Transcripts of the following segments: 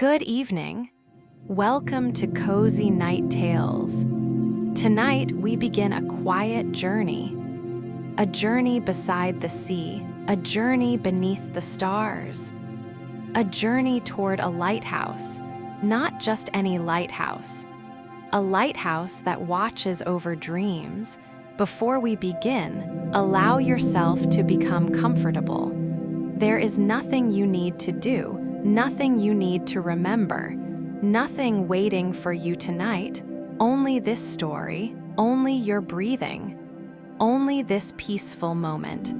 Good evening. Welcome to Cozy Night Tales. Tonight we begin a quiet journey. A journey beside the sea, a journey beneath the stars. A journey toward a lighthouse, not just any lighthouse. A lighthouse that watches over dreams. Before we begin, allow yourself to become comfortable. There is nothing you need to do, nothing you need to remember, nothing waiting for you tonight, only this story, only your breathing, only this peaceful moment.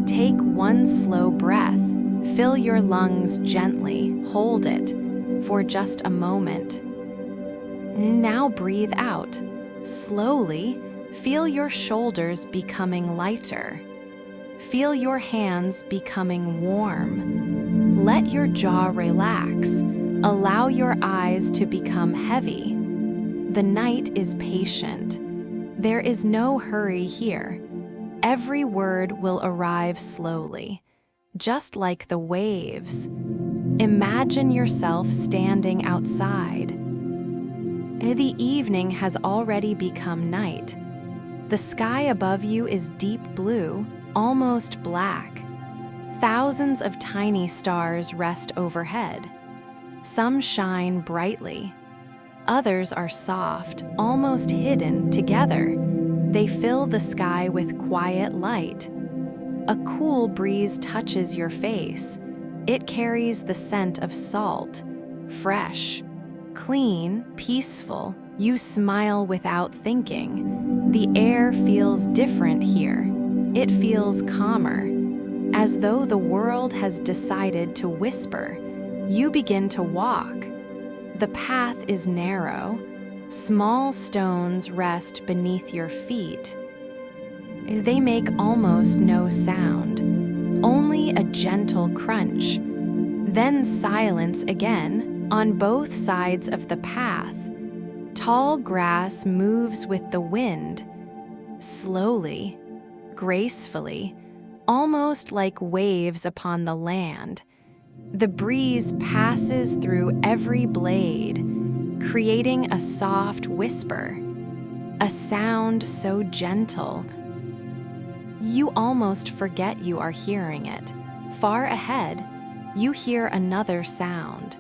Take one slow breath, fill your lungs gently, hold it for just a moment. Now breathe out. Slowly, feel your shoulders becoming lighter. Feel your hands becoming warm. Let your jaw relax. Allow your eyes to become heavy. The night is patient. There is no hurry here. Every word will arrive slowly, just like the waves. Imagine yourself standing outside. The evening has already become night. The sky above you is deep blue, almost black. Thousands of tiny stars rest overhead. Some shine brightly. Others are soft, almost hidden together. They fill the sky with quiet light. A cool breeze touches your face. It carries the scent of salt, fresh, clean, peaceful. You smile without thinking. The air feels different here. It feels calmer, as though the world has decided to whisper. You begin to walk. The path is narrow. Small stones rest beneath your feet. They make almost no sound, only a gentle crunch. Then silence again on both sides of the path. Tall grass moves with the wind, slowly, gracefully, almost like waves upon the land. The breeze passes through every blade, creating a soft whisper, a sound so gentle. You almost forget you are hearing it. Far ahead, you hear another sound.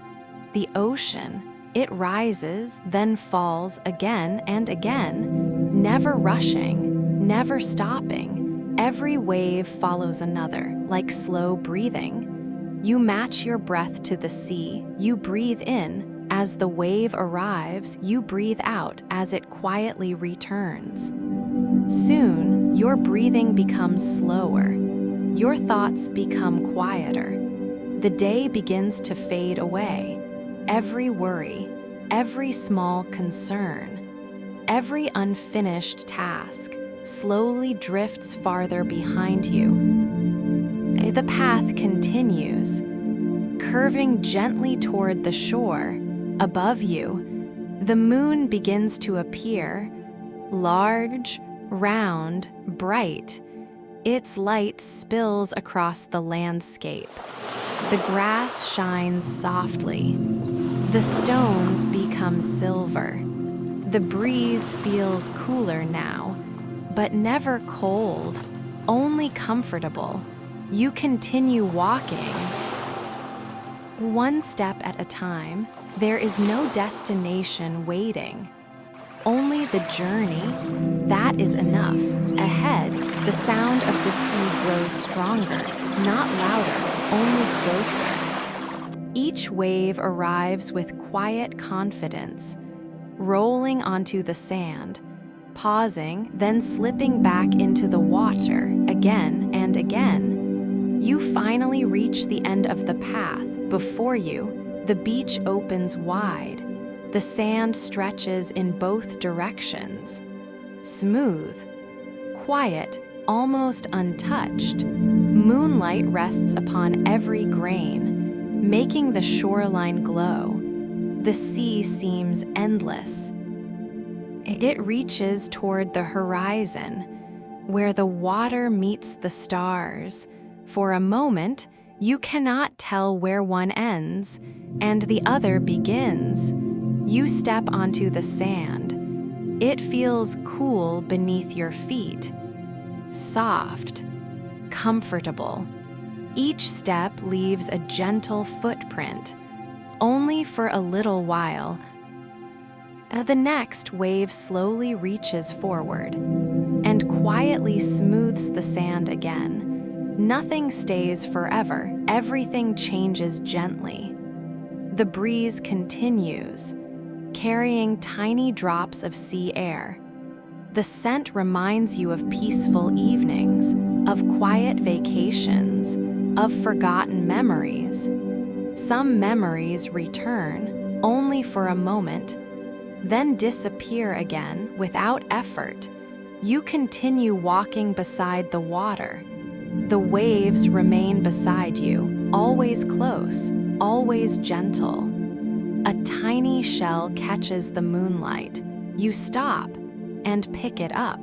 The ocean. It rises, then falls again and again, never rushing, never stopping. Every wave follows another, like slow breathing. You match your breath to the sea. You breathe in. As the wave arrives, you breathe out as it quietly returns. Soon, your breathing becomes slower. Your thoughts become quieter. The day begins to fade away. Every worry, every small concern, every unfinished task slowly drifts farther behind you. The path continues, curving gently toward the shore. Above you, the moon begins to appear, large, round, bright. Its light spills across the landscape. The grass shines softly. The stones become silver. The breeze feels cooler now, but never cold, only comfortable. You continue walking. One step at a time. There is no destination waiting. Only the journey. That is enough. Ahead, the sound of the sea grows stronger, not louder, only closer. Each wave arrives with quiet confidence, rolling onto the sand, pausing, then slipping back into the water again and again. You finally reach the end of the path. Before you, the beach opens wide. The sand stretches in both directions. Smooth, quiet, almost untouched. Moonlight rests upon every grain, making the shoreline glow. The sea seems endless. It reaches toward the horizon, where the water meets the stars. For a moment, You cannot tell where one ends and the other begins. You step onto the sand. It feels cool beneath your feet, soft, comfortable. Each step leaves a gentle footprint, only for a little while. The next wave slowly reaches forward and quietly smooths the sand again. Nothing stays forever. Everything changes gently. The breeze continues, carrying tiny drops of sea air. The scent reminds you of peaceful evenings, of quiet vacations, of forgotten memories. Some memories return only for a moment, then disappear again without effort. You continue walking beside the water. The waves remain beside you, always close, always gentle. A tiny shell catches the moonlight. You stop and pick it up.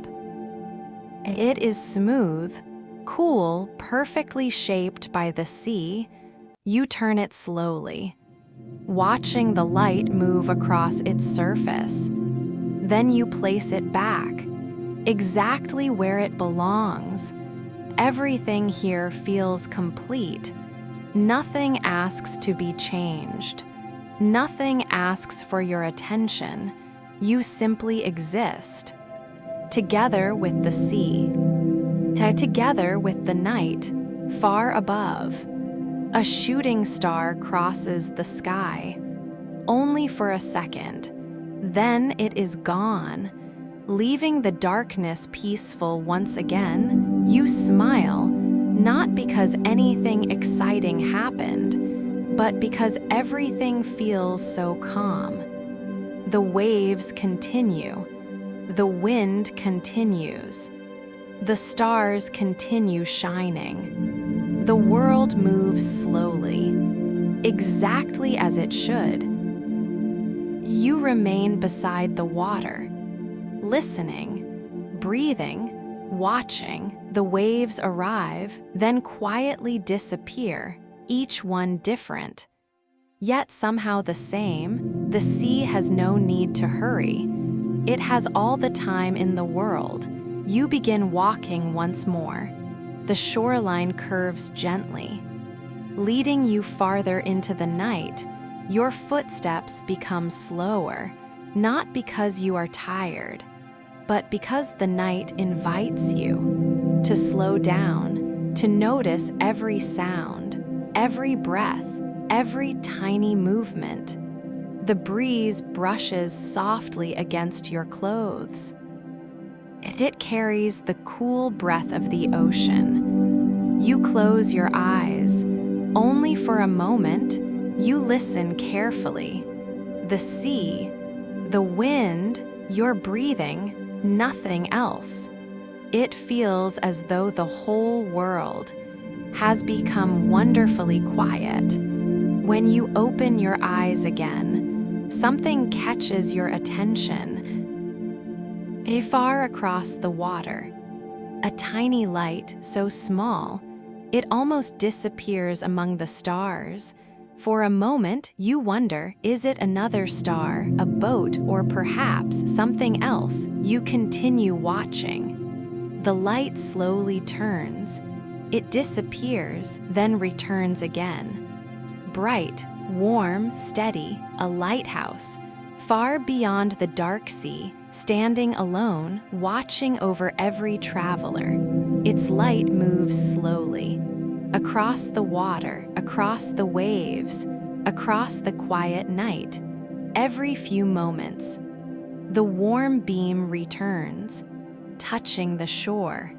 It is smooth, cool, perfectly shaped by the sea. You turn it slowly, watching the light move across its surface. Then you place it back, exactly where it belongs. Everything here feels complete. Nothing asks to be changed. Nothing asks for your attention. You simply exist, together with the sea, together with the night, far above. A shooting star crosses the sky, only for a second. Then it is gone, leaving the darkness peaceful once again. You smile, not because anything exciting happened, but because everything feels so calm. The waves continue. The wind continues. The stars continue shining. The world moves slowly, exactly as it should. You remain beside the water, listening, breathing, watching. The waves arrive, then quietly disappear, each one different, yet somehow the same. The sea has no need to hurry. It has all the time in the world. You begin walking once more. The shoreline curves gently, leading you farther into the night. Your footsteps become slower, not because you are tired, but because the night invites you to slow down, to notice every sound, every breath, every tiny movement. The breeze brushes softly against your clothes. It carries the cool breath of the ocean. You close your eyes. Only for a moment, you listen carefully. The sea, the wind, your breathing, nothing else. It feels as though the whole world has become wonderfully quiet. When you open your eyes again, something catches your attention. Far across the water, a tiny light so small, it almost disappears among the stars. For a moment, you wonder, is it another star, a boat, or perhaps something else? You continue watching. The light slowly turns. It disappears, then returns again. Bright, warm, steady, a lighthouse, far beyond the dark sea, standing alone, watching over every traveler. Its light moves slowly, across the water, across the waves, across the quiet night. Every few moments, the warm beam returns, touching the shore,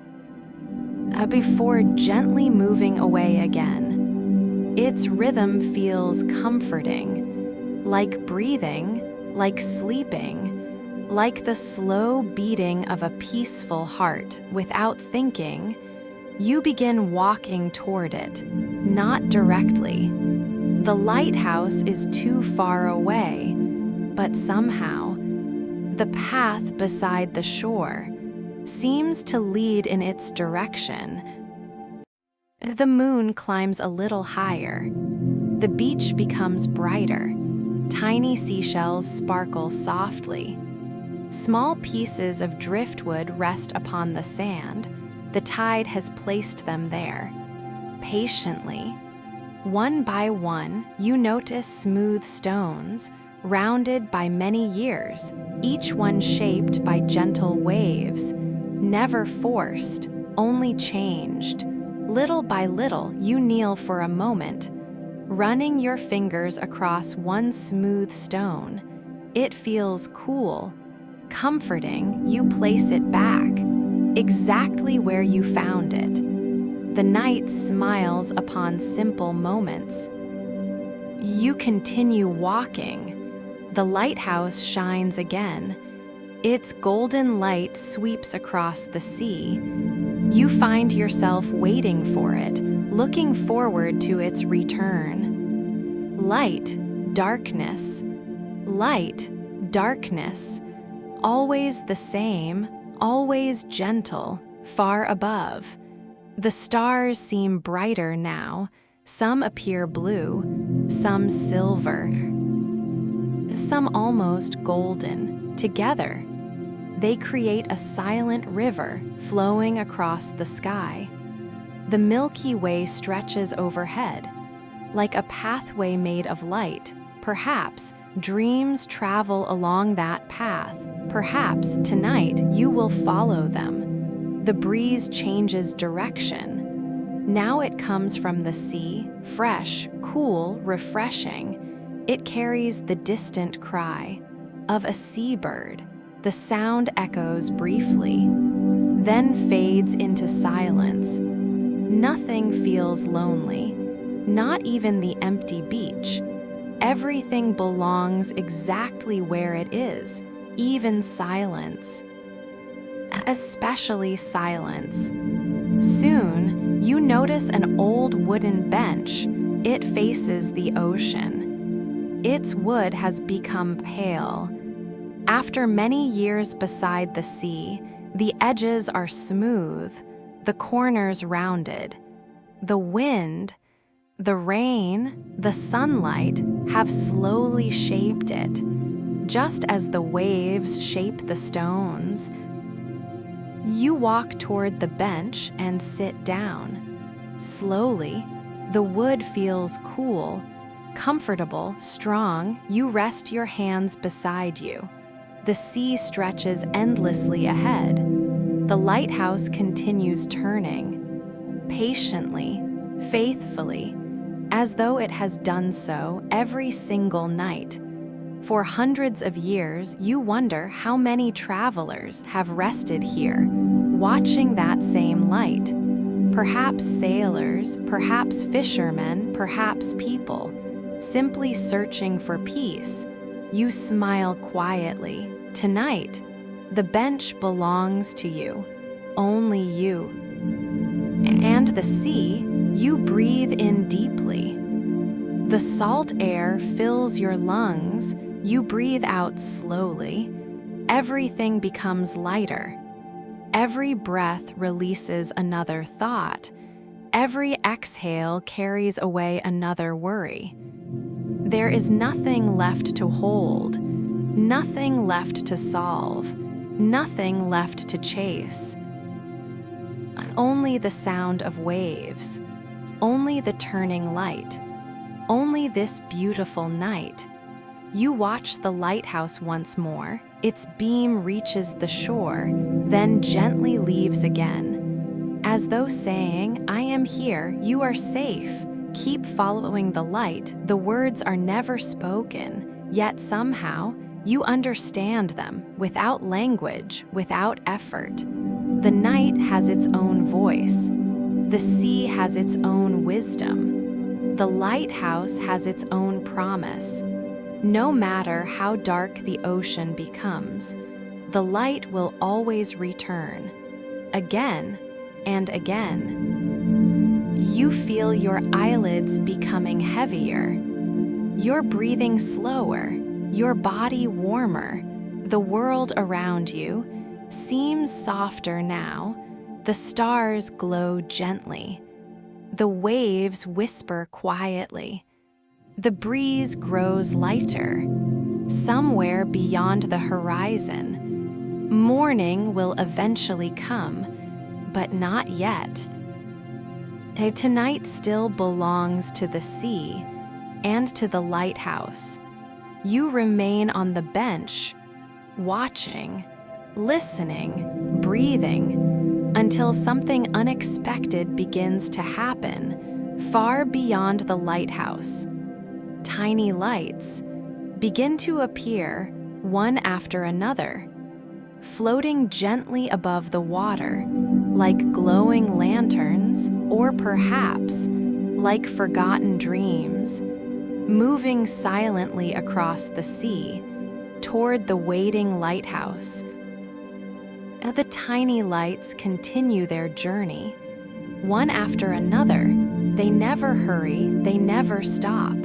before gently moving away again. Its rhythm feels comforting, like breathing, like sleeping, like the slow beating of a peaceful heart. Without thinking, you begin walking toward it, not directly. The lighthouse is too far away, but somehow, the path beside the shore seems to lead in its direction. The moon climbs a little higher. The beach becomes brighter. Tiny seashells sparkle softly. Small pieces of driftwood rest upon the sand. The tide has placed them there. Patiently, one by one, you notice smooth stones, rounded by many years, each one shaped by gentle waves, never forced, only changed. Little by little, you kneel for a moment, running your fingers across one smooth stone. It feels cool, comforting. You place it back, exactly where you found it. The night smiles upon simple moments. You continue walking. The lighthouse shines again. Its golden light sweeps across the sea. You find yourself waiting for it, looking forward to its return. Light, darkness. Light, darkness. Always the same, always gentle, far above. The stars seem brighter now. Some appear blue, some silver, some almost golden. Together, they create a silent river flowing across the sky. The Milky Way stretches overhead, like a pathway made of light. Perhaps dreams travel along that path. Perhaps tonight you will follow them. The breeze changes direction. Now it comes from the sea, fresh, cool, refreshing. It carries the distant cry of a seabird. The sound echoes briefly, then fades into silence. Nothing feels lonely, not even the empty beach. Everything belongs exactly where it is, even silence. Especially silence. Soon, you notice an old wooden bench. It faces the ocean. Its wood has become pale. After many years beside the sea, the edges are smooth, the corners rounded. The wind, the rain, the sunlight have slowly shaped it, just as the waves shape the stones. You walk toward the bench and sit down. Slowly, the wood feels cool, comfortable, strong. You rest your hands beside you. The sea stretches endlessly ahead. The lighthouse continues turning, patiently, faithfully, as though it has done so every single night. For hundreds of years, you wonder how many travelers have rested here, watching that same light. Perhaps sailors, perhaps fishermen, perhaps people, simply searching for peace. You smile quietly. Tonight, the bench belongs to you, only you. And the sea, you breathe in deeply. The salt air fills your lungs. You breathe out slowly. Everything becomes lighter. Every breath releases another thought. Every exhale carries away another worry. There is nothing left to hold, nothing left to solve, nothing left to chase. Only the sound of waves, only the turning light, only this beautiful night. You watch the lighthouse once more. Its beam reaches the shore, then gently leaves again. As though saying, "I am here, you are safe. Keep following the light." The words are never spoken, yet somehow you understand them, without language, without effort. The night has its own voice. The sea has its own wisdom. The lighthouse has its own promise. No matter how dark the ocean becomes, the light will always return, again and again. You feel your eyelids becoming heavier, your breathing slower, your body warmer. The world around you seems softer now. The stars glow gently. The waves whisper quietly. The breeze grows lighter. Somewhere beyond the horizon, morning will eventually come, but not yet. Tonight still belongs to the sea and to the lighthouse. You remain on the bench, watching, listening, breathing, until something unexpected begins to happen far beyond the lighthouse. Tiny lights begin to appear one after another, floating gently above the water, like glowing lanterns, or perhaps like forgotten dreams, moving silently across the sea toward the waiting lighthouse. The tiny lights continue their journey. One after another, they never hurry, they never stop.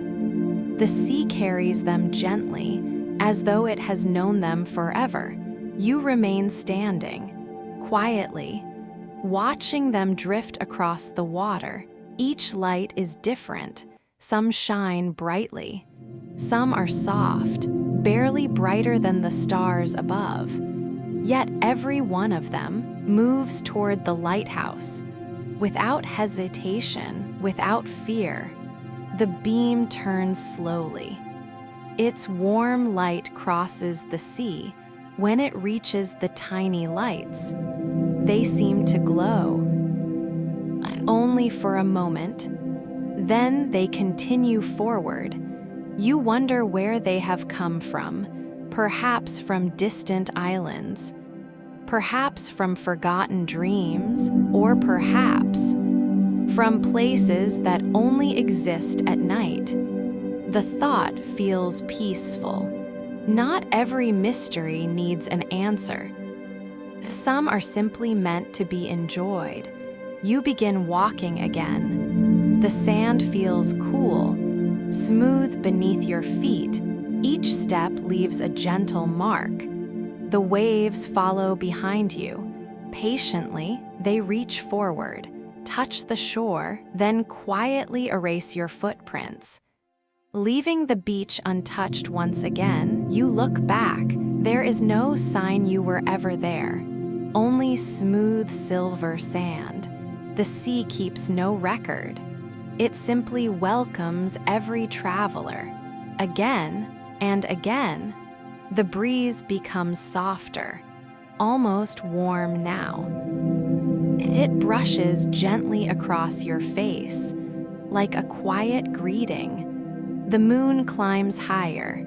The sea carries them gently, as though it has known them forever. You remain standing, quietly, watching them drift across the water. Each light is different. Some shine brightly. Some are soft, barely brighter than the stars above. Yet every one of them moves toward the lighthouse, without hesitation, without fear. The beam turns slowly. Its warm light crosses the sea. When it reaches the tiny lights, they seem to glow. Only for a moment. Then they continue forward. You wonder where they have come from, perhaps from distant islands, perhaps from forgotten dreams, or perhaps from places that only exist at night. The thought feels peaceful. Not every mystery needs an answer. Some are simply meant to be enjoyed. You begin walking again. The sand feels cool, smooth beneath your feet. Each step leaves a gentle mark. The waves follow behind you. Patiently, they reach forward, touch the shore, then quietly erase your footprints. Leaving the beach untouched once again, you look back. There is no sign you were ever there. Only smooth silver sand. The sea keeps no record. It simply welcomes every traveler. Again and again, the breeze becomes softer, almost warm now. It brushes gently across your face, like a quiet greeting. The moon climbs higher.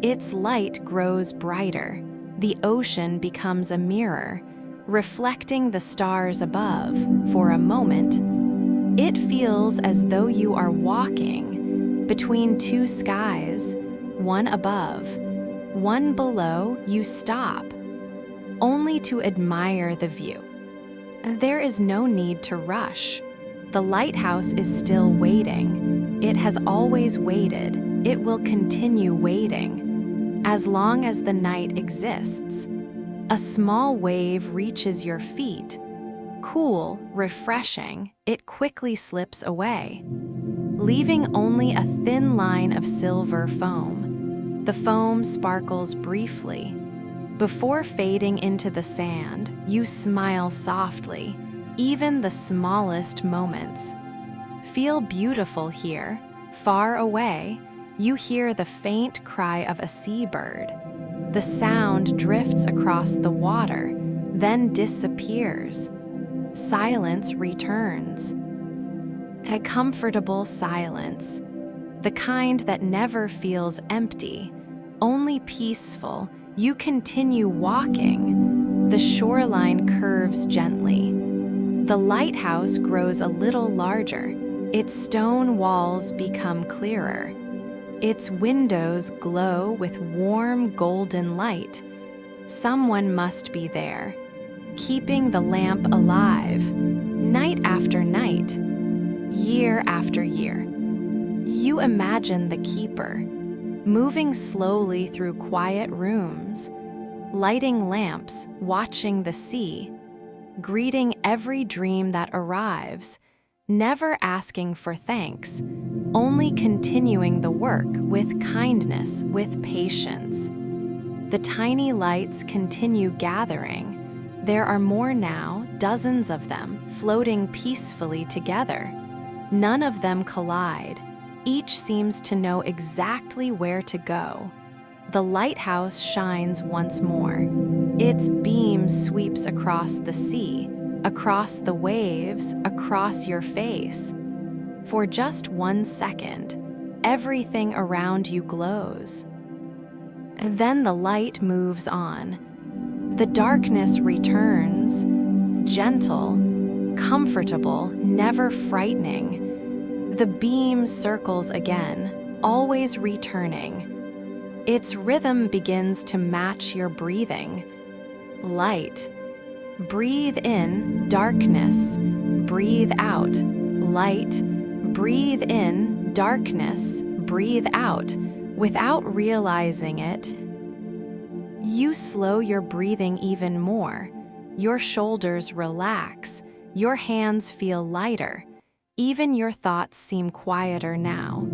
Its light grows brighter. The ocean becomes a mirror, reflecting the stars above. For a moment, it feels as though you are walking between two skies, one above, one below. You stop, only to admire the view. There is no need to rush. The lighthouse is still waiting. It has always waited. It will continue waiting as long as the night exists. A small wave reaches your feet. Cool, refreshing, it quickly slips away, leaving only a thin line of silver foam. The foam sparkles briefly. Before fading into the sand, you smile softly. Even the smallest moments feel beautiful here. Far away, you hear the faint cry of a seabird. The sound drifts across the water, then disappears. Silence returns. A comfortable silence, the kind that never feels empty, only peaceful. You continue walking. The shoreline curves gently. The lighthouse grows a little larger. Its stone walls become clearer. Its windows glow with warm golden light. Someone must be there, keeping the lamp alive, night after night, year after year. You imagine the keeper, moving slowly through quiet rooms, lighting lamps, watching the sea, greeting every dream that arrives. never asking for thanks, only continuing the work with kindness, with patience. The tiny lights continue gathering. There are more now, dozens of them, floating peacefully together. None of them collide. Each seems to know exactly where to go. The lighthouse shines once more. Its beam sweeps across the sea, across the waves, across your face. For just 1 second, everything around you glows. Then the light moves on. The darkness returns, gentle, comfortable, never frightening. The beam circles again, always returning. Its rhythm begins to match your breathing. Light. Breathe in, darkness. Breathe out, light. Breathe in, darkness. Breathe out. Without realizing it, you slow your breathing even more. Your shoulders relax. Your hands feel lighter. Even your thoughts seem quieter now.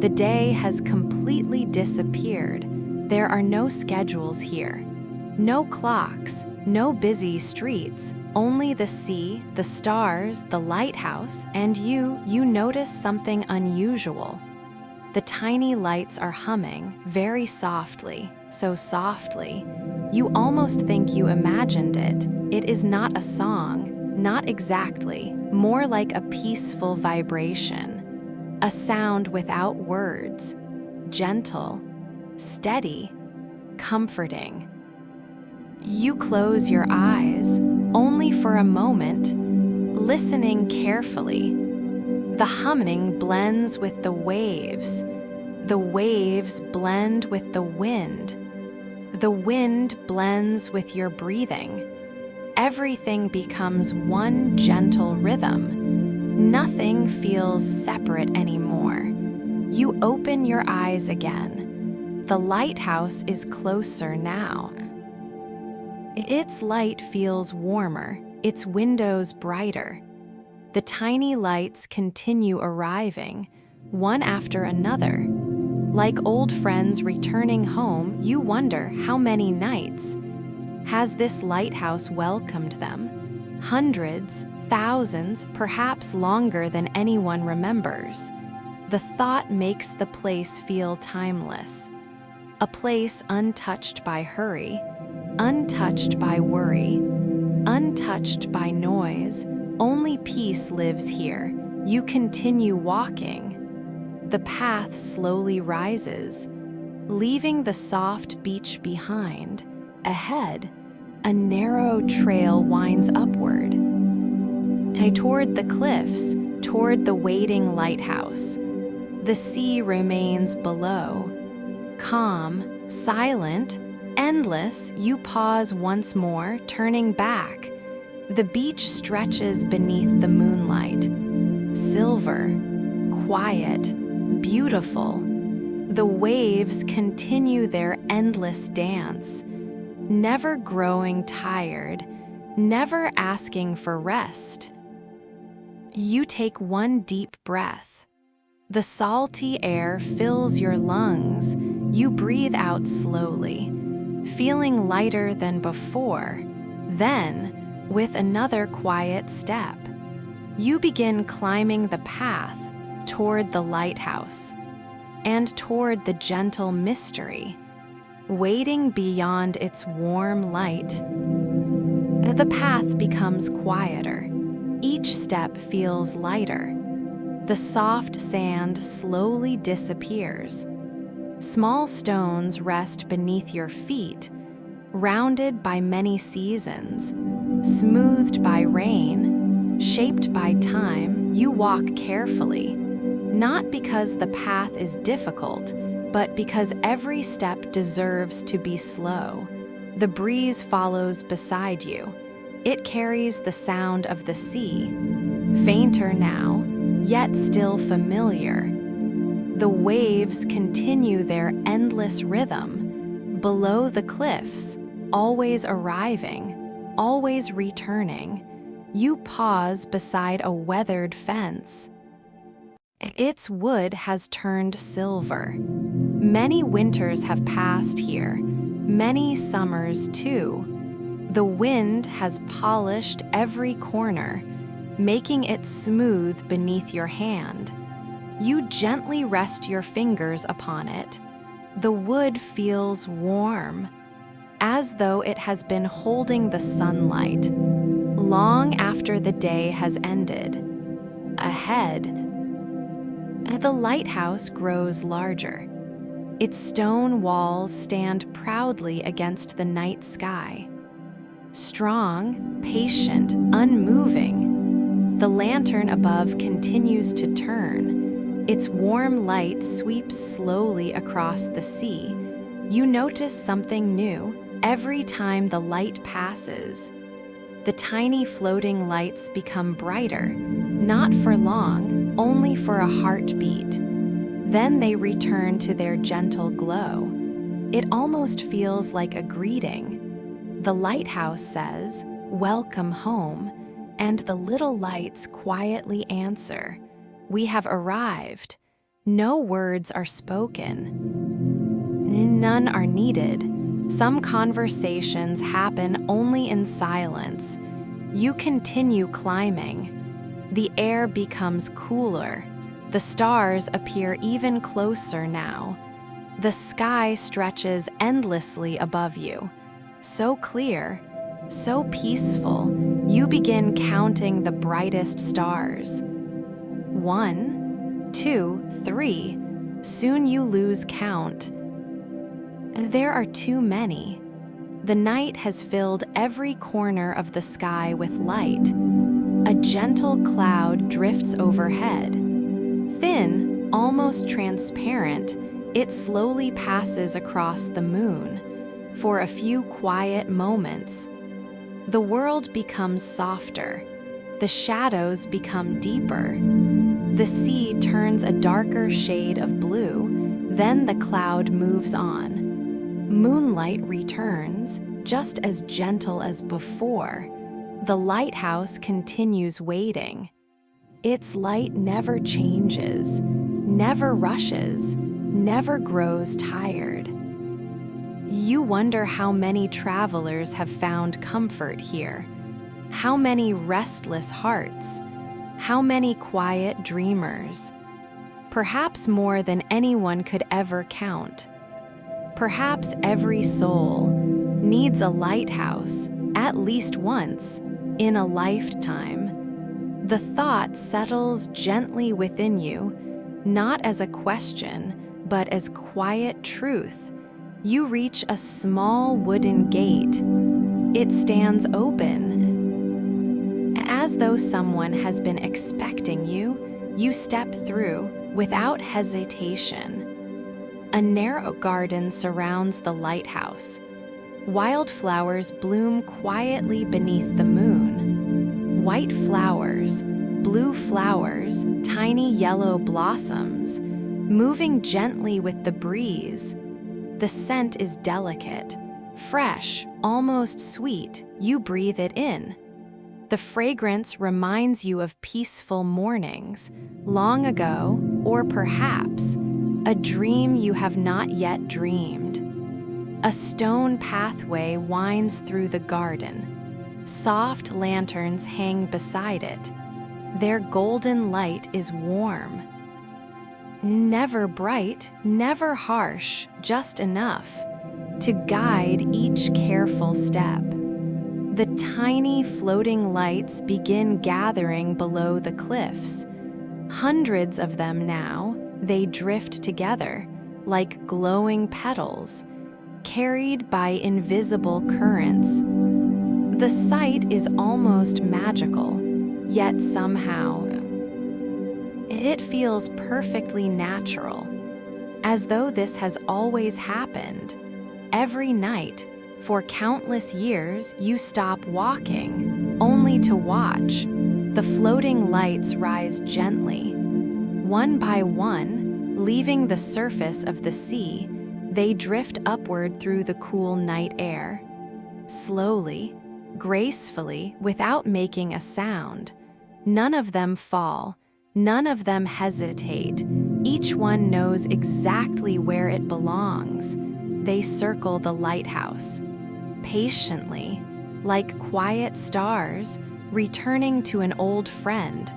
The day has completely disappeared. There are no schedules here. No clocks, no busy streets, only the sea, the stars, the lighthouse, and you notice something unusual. The tiny lights are humming, very softly, so softly. You almost think you imagined it. It is not a song, not exactly, more like a peaceful vibration. A sound without words, gentle, steady, comforting. You close your eyes, only for a moment, listening carefully. The humming blends with the waves. The waves blend with the wind. The wind blends with your breathing. Everything becomes one gentle rhythm. Nothing feels separate anymore. You open your eyes again. The lighthouse is closer now. Its light feels warmer, its windows brighter. The tiny lights continue arriving, one after another. Like old friends returning home, you wonder how many nights. Has this lighthouse welcomed them? Hundreds, thousands, perhaps longer than anyone remembers. The thought makes the place feel timeless. A place untouched by hurry, untouched by worry, untouched by noise. Only peace lives here. You continue walking. The path slowly rises, leaving the soft beach behind. Ahead, a narrow trail winds upward. Toward the cliffs, toward the waiting lighthouse. The sea remains below. Calm, silent, endless, you pause once more, turning back. The beach stretches beneath the moonlight. Silver, quiet, beautiful. The waves continue their endless dance, never growing tired, never asking for rest. You take one deep breath. The salty air fills your lungs. You breathe out slowly, feeling lighter than before. Then, with another quiet step, you begin climbing the path toward the lighthouse and toward the gentle mystery, waiting beyond its warm light. The path becomes quieter. Each step feels lighter. The soft sand slowly disappears. Small stones rest beneath your feet, rounded by many seasons, smoothed by rain, shaped by time. You walk carefully, not because the path is difficult, but because every step deserves to be slow. The breeze follows beside you. It carries the sound of the sea, fainter now, yet still familiar. The waves continue their endless rhythm. Below the cliffs, always arriving, always returning. You pause beside a weathered fence. Its wood has turned silver. Many winters have passed here, many summers too. The wind has polished every corner, making it smooth beneath your hand. You gently rest your fingers upon it. The wood feels warm, as though it has been holding the sunlight, long after the day has ended. Ahead, the lighthouse grows larger. Its stone walls stand proudly against the night sky. Strong, patient, unmoving, the lantern above continues to turn. Its warm light sweeps slowly across the sea. You notice something new every time the light passes. The tiny floating lights become brighter, not for long, only for a heartbeat. Then they return to their gentle glow. It almost feels like a greeting. The lighthouse says, "Welcome home," and the little lights quietly answer, "We have arrived." No words are spoken. None are needed. Some conversations happen only in silence. You continue climbing. The air becomes cooler. The stars appear even closer now. The sky stretches endlessly above you. So clear, so peaceful, you begin counting the brightest stars. 1, 2, 3. Soon you lose count. There are too many. The night has filled every corner of the sky with light. A gentle cloud drifts overhead. Thin, almost transparent, it slowly passes across the moon. For a few quiet moments, the world becomes softer. The shadows become deeper. The sea turns a darker shade of blue. Then the cloud moves on. Moonlight returns, just as gentle as before. The lighthouse continues waiting. Its light never changes, never rushes, never grows tired. You wonder how many travelers have found comfort here, how many restless hearts, how many quiet dreamers. Perhaps more than anyone could ever count. Perhaps every soul needs a lighthouse at least once in a lifetime. The thought settles gently within you, not as a question, but as quiet truth. You reach a small wooden gate. It stands open. As though someone has been expecting you, you step through without hesitation. A narrow garden surrounds the lighthouse. Wildflowers bloom quietly beneath the moon. White flowers, blue flowers, tiny yellow blossoms, moving gently with the breeze. The scent is delicate, fresh, almost sweet. You breathe it in. The fragrance reminds you of peaceful mornings, long ago, or perhaps a dream you have not yet dreamed. A stone pathway winds through the garden. Soft lanterns hang beside it. Their golden light is warm. Never bright, never harsh, just enough to guide each careful step. The tiny floating lights begin gathering below the cliffs. Hundreds of them now, they drift together like glowing petals, carried by invisible currents. The sight is almost magical, yet somehow it feels perfectly natural, as though this has always happened. Every night, for countless years, you stop walking, only to watch. The floating lights rise gently. One by one, leaving the surface of the sea, they drift upward through the cool night air. Slowly, gracefully without making a sound. None of them fall, none of them hesitate. Each one knows exactly where it belongs. They circle the lighthouse, patiently, like quiet stars returning to an old friend.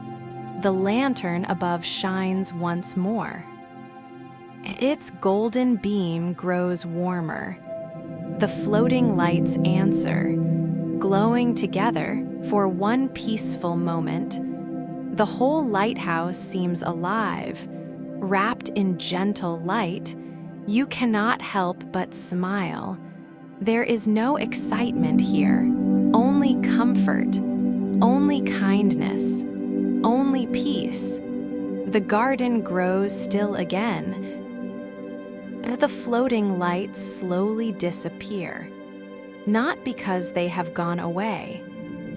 The lantern above shines once more. Its golden beam grows warmer. The floating lights answer, glowing together for one peaceful moment. The whole lighthouse seems alive, wrapped in gentle light. You cannot help but smile. There is no excitement here, only comfort, only kindness, only peace. The garden grows still again. The floating lights slowly disappear, not because they have gone away,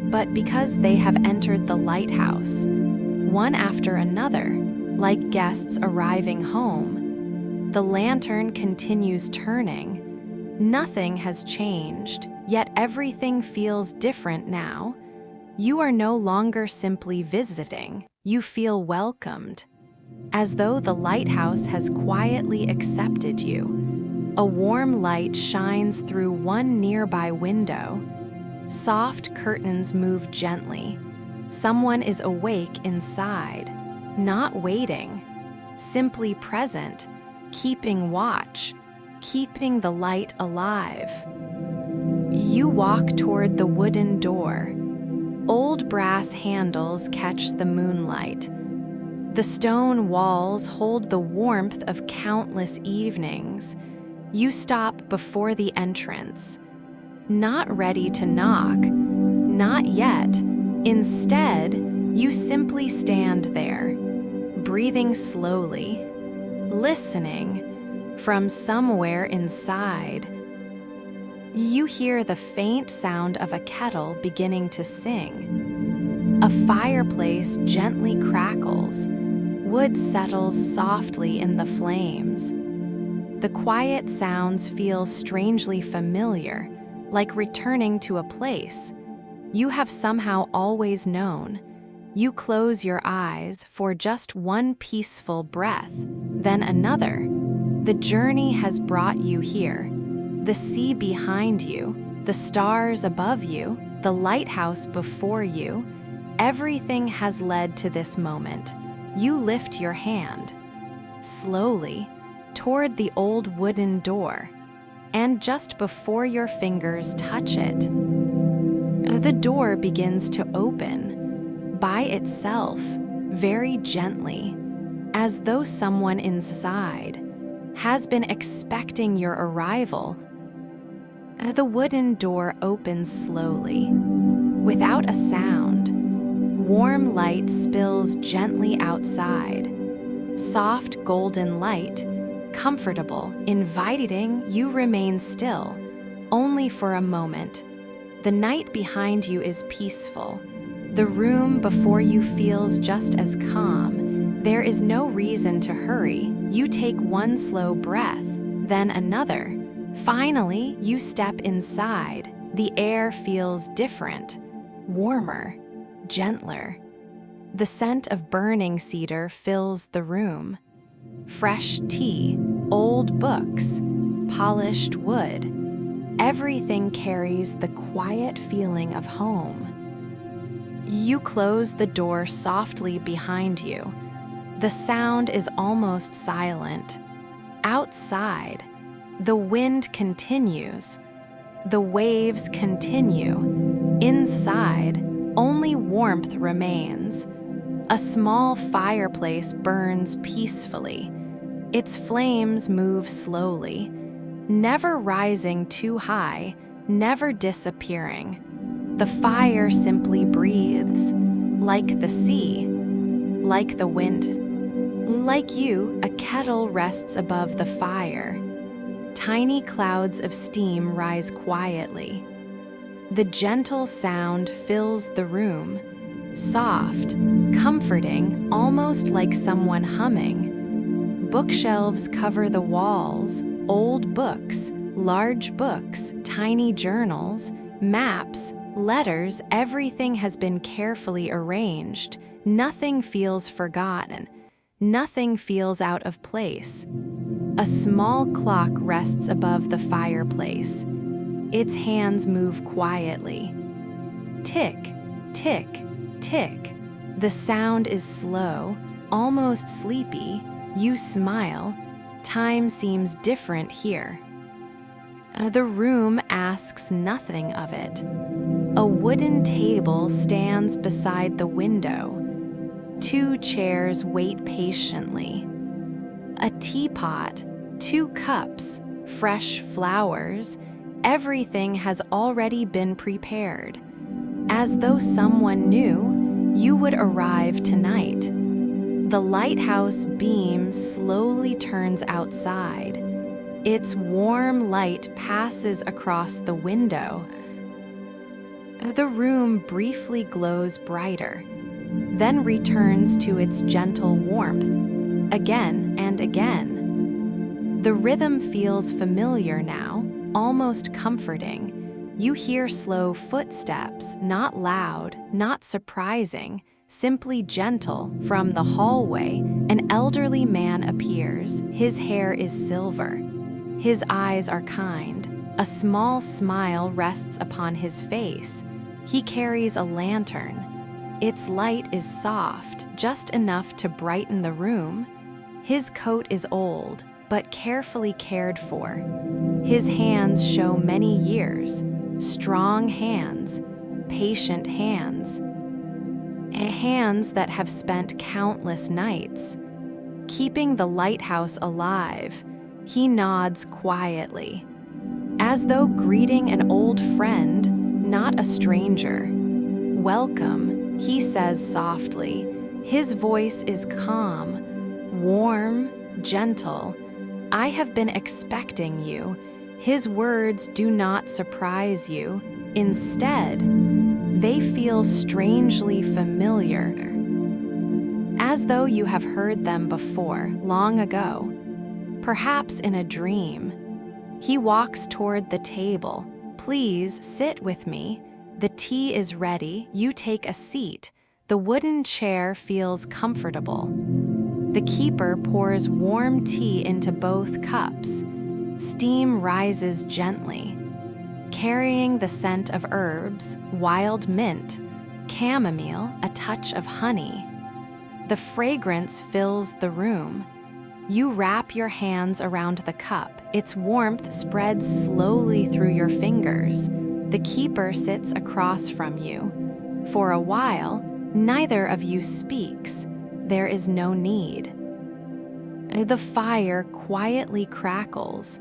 but because they have entered the lighthouse, one after another, like guests arriving home. The lantern continues turning. Nothing has changed, yet everything feels different now. You are no longer simply visiting, you feel welcomed, as though the lighthouse has quietly accepted you. A warm light shines through one nearby window. Soft curtains move gently. Someone is awake inside, not waiting, simply present, keeping watch, keeping the light alive. You walk toward the wooden door. Old brass handles catch the moonlight. The stone walls hold the warmth of countless evenings. You stop before the entrance, not ready to knock, not yet. Instead, you simply stand there, breathing slowly, listening. From somewhere inside, you hear the faint sound of a kettle beginning to sing. A fireplace gently crackles. Wood settles softly in the flames. The quiet sounds feel strangely familiar, like returning to a place you have somehow always known. You close your eyes for just one peaceful breath, then another. The journey has brought you here. The sea behind you, the stars above you, the lighthouse before you. Everything has led to this moment. You lift your hand, slowly, toward the old wooden door, and just before your fingers touch it, the door begins to open, by itself, very gently, as though someone inside has been expecting your arrival. The wooden door opens slowly, without a sound. Warm light spills gently outside. Soft golden light, comfortable, inviting. You remain still, only for a moment. The night behind you is peaceful. The room before you feels just as calm. There is no reason to hurry. You take one slow breath, then another. Finally, you step inside. The air feels different, warmer, gentler. The scent of burning cedar fills the room. Fresh tea, old books, polished wood. Everything carries the quiet feeling of home. You close the door softly behind you. The sound is almost silent. Outside, the wind continues. The waves continue. Inside, only warmth remains. A small fireplace burns peacefully. Its flames move slowly, never rising too high, never disappearing. The fire simply breathes, like the sea, like the wind. Like you, a kettle rests above the fire. Tiny clouds of steam rise quietly. The gentle sound fills the room, soft, comforting, almost like someone humming. Bookshelves cover the walls, old books, large books, tiny journals, maps, Letters, everything has been carefully arranged. Nothing feels forgotten. Nothing feels out of place. A small clock rests above the fireplace. Its hands move quietly. Tick, tick, tick. The sound is slow, almost sleepy. You smile. Time seems different here. The room asks nothing of it. A wooden table stands beside the window. 2 chairs wait patiently. A teapot, 2 cups, fresh flowers. Everything has already been prepared. As though someone knew you would arrive tonight. The lighthouse beam slowly turns outside. Its warm light passes across the window. The room briefly glows brighter, then returns to its gentle warmth, again and again. The rhythm feels familiar now, almost comforting. You hear slow footsteps, not loud, not surprising, simply gentle. From the hallway, an elderly man appears. His hair is silver. His eyes are kind. A small smile rests upon his face. He carries a lantern. Its light is soft, just enough to brighten the room. His coat is old, but carefully cared for. His hands show many years. Strong hands, patient hands. Hands that have spent countless nights. Keeping the lighthouse alive, he nods quietly, as though greeting an old friend, not a stranger. "Welcome," he says softly. His voice is calm, warm, gentle. "I have been expecting you." His words do not surprise you. Instead, they feel strangely familiar, as though you have heard them before, long ago, perhaps in a dream. He walks toward the table. "Please sit with me. The tea is ready. You take a seat." The wooden chair feels comfortable. The keeper pours warm tea into both cups. Steam rises gently, carrying the scent of herbs, wild mint, chamomile, a touch of honey. The fragrance fills the room. You wrap your hands around the cup. Its warmth spreads slowly through your fingers. The keeper sits across from you. For a while, neither of you speaks. There is no need. The fire quietly crackles.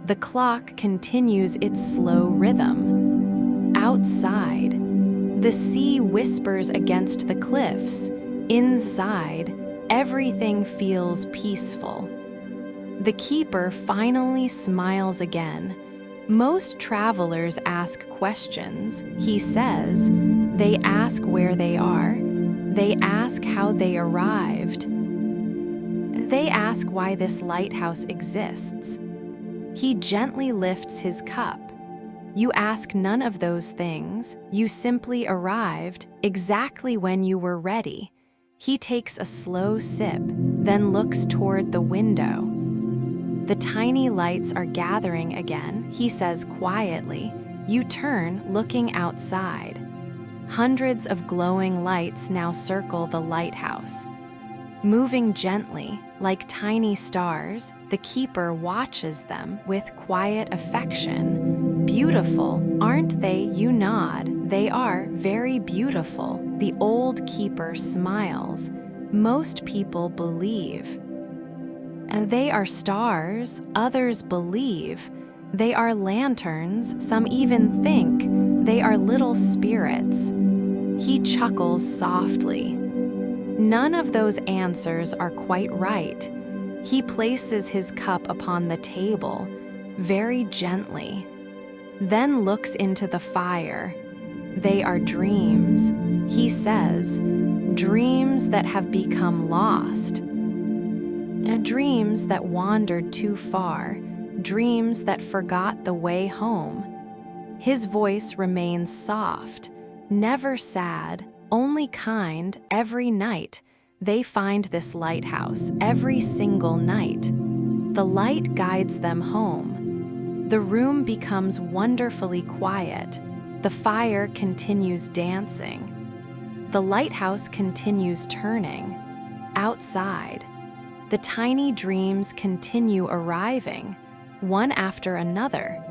The clock continues its slow rhythm. Outside, the sea whispers against the cliffs. Inside, everything feels peaceful. The keeper finally smiles again. Most travelers ask questions, he says. They ask where they are. They ask how they arrived. They ask why this lighthouse exists. He gently lifts his cup. You ask none of those things. You simply arrived exactly when you were ready. He takes a slow sip, then looks toward the window. The tiny lights are gathering again, he says quietly. You turn, looking outside. Hundreds of glowing lights now circle the lighthouse. Moving gently, like tiny stars, the keeper watches them with quiet affection. "Beautiful, aren't they?" You nod. "They are very beautiful." The old keeper smiles. "Most people believe. They are stars, others believe. They are lanterns, some even think they are little spirits." He chuckles softly. None of those answers are quite right. He places his cup upon the table, very gently, then looks into the fire. "They are dreams," he says, "dreams that have become lost. Dreams that wandered too far, dreams that forgot the way home." His voice remains soft, never sad, only kind. Every night, they find this lighthouse, every single night. The light guides them home. The room becomes wonderfully quiet. The fire continues dancing. The lighthouse continues turning. Outside, the tiny dreams continue arriving, one after another,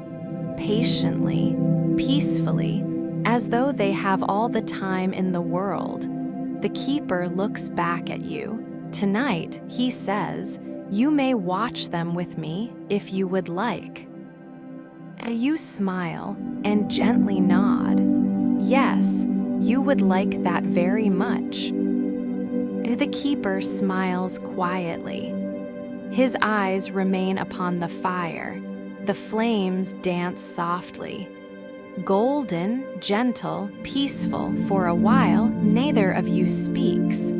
patiently, peacefully, as though they have all the time in the world. The keeper looks back at you. Tonight, he says, "You may watch them with me if you would like." You smile and gently nod. Yes, you would like that very much. The keeper smiles quietly. His eyes remain upon the fire. The flames dance softly. Golden, gentle, peaceful. For a while, neither of you speaks.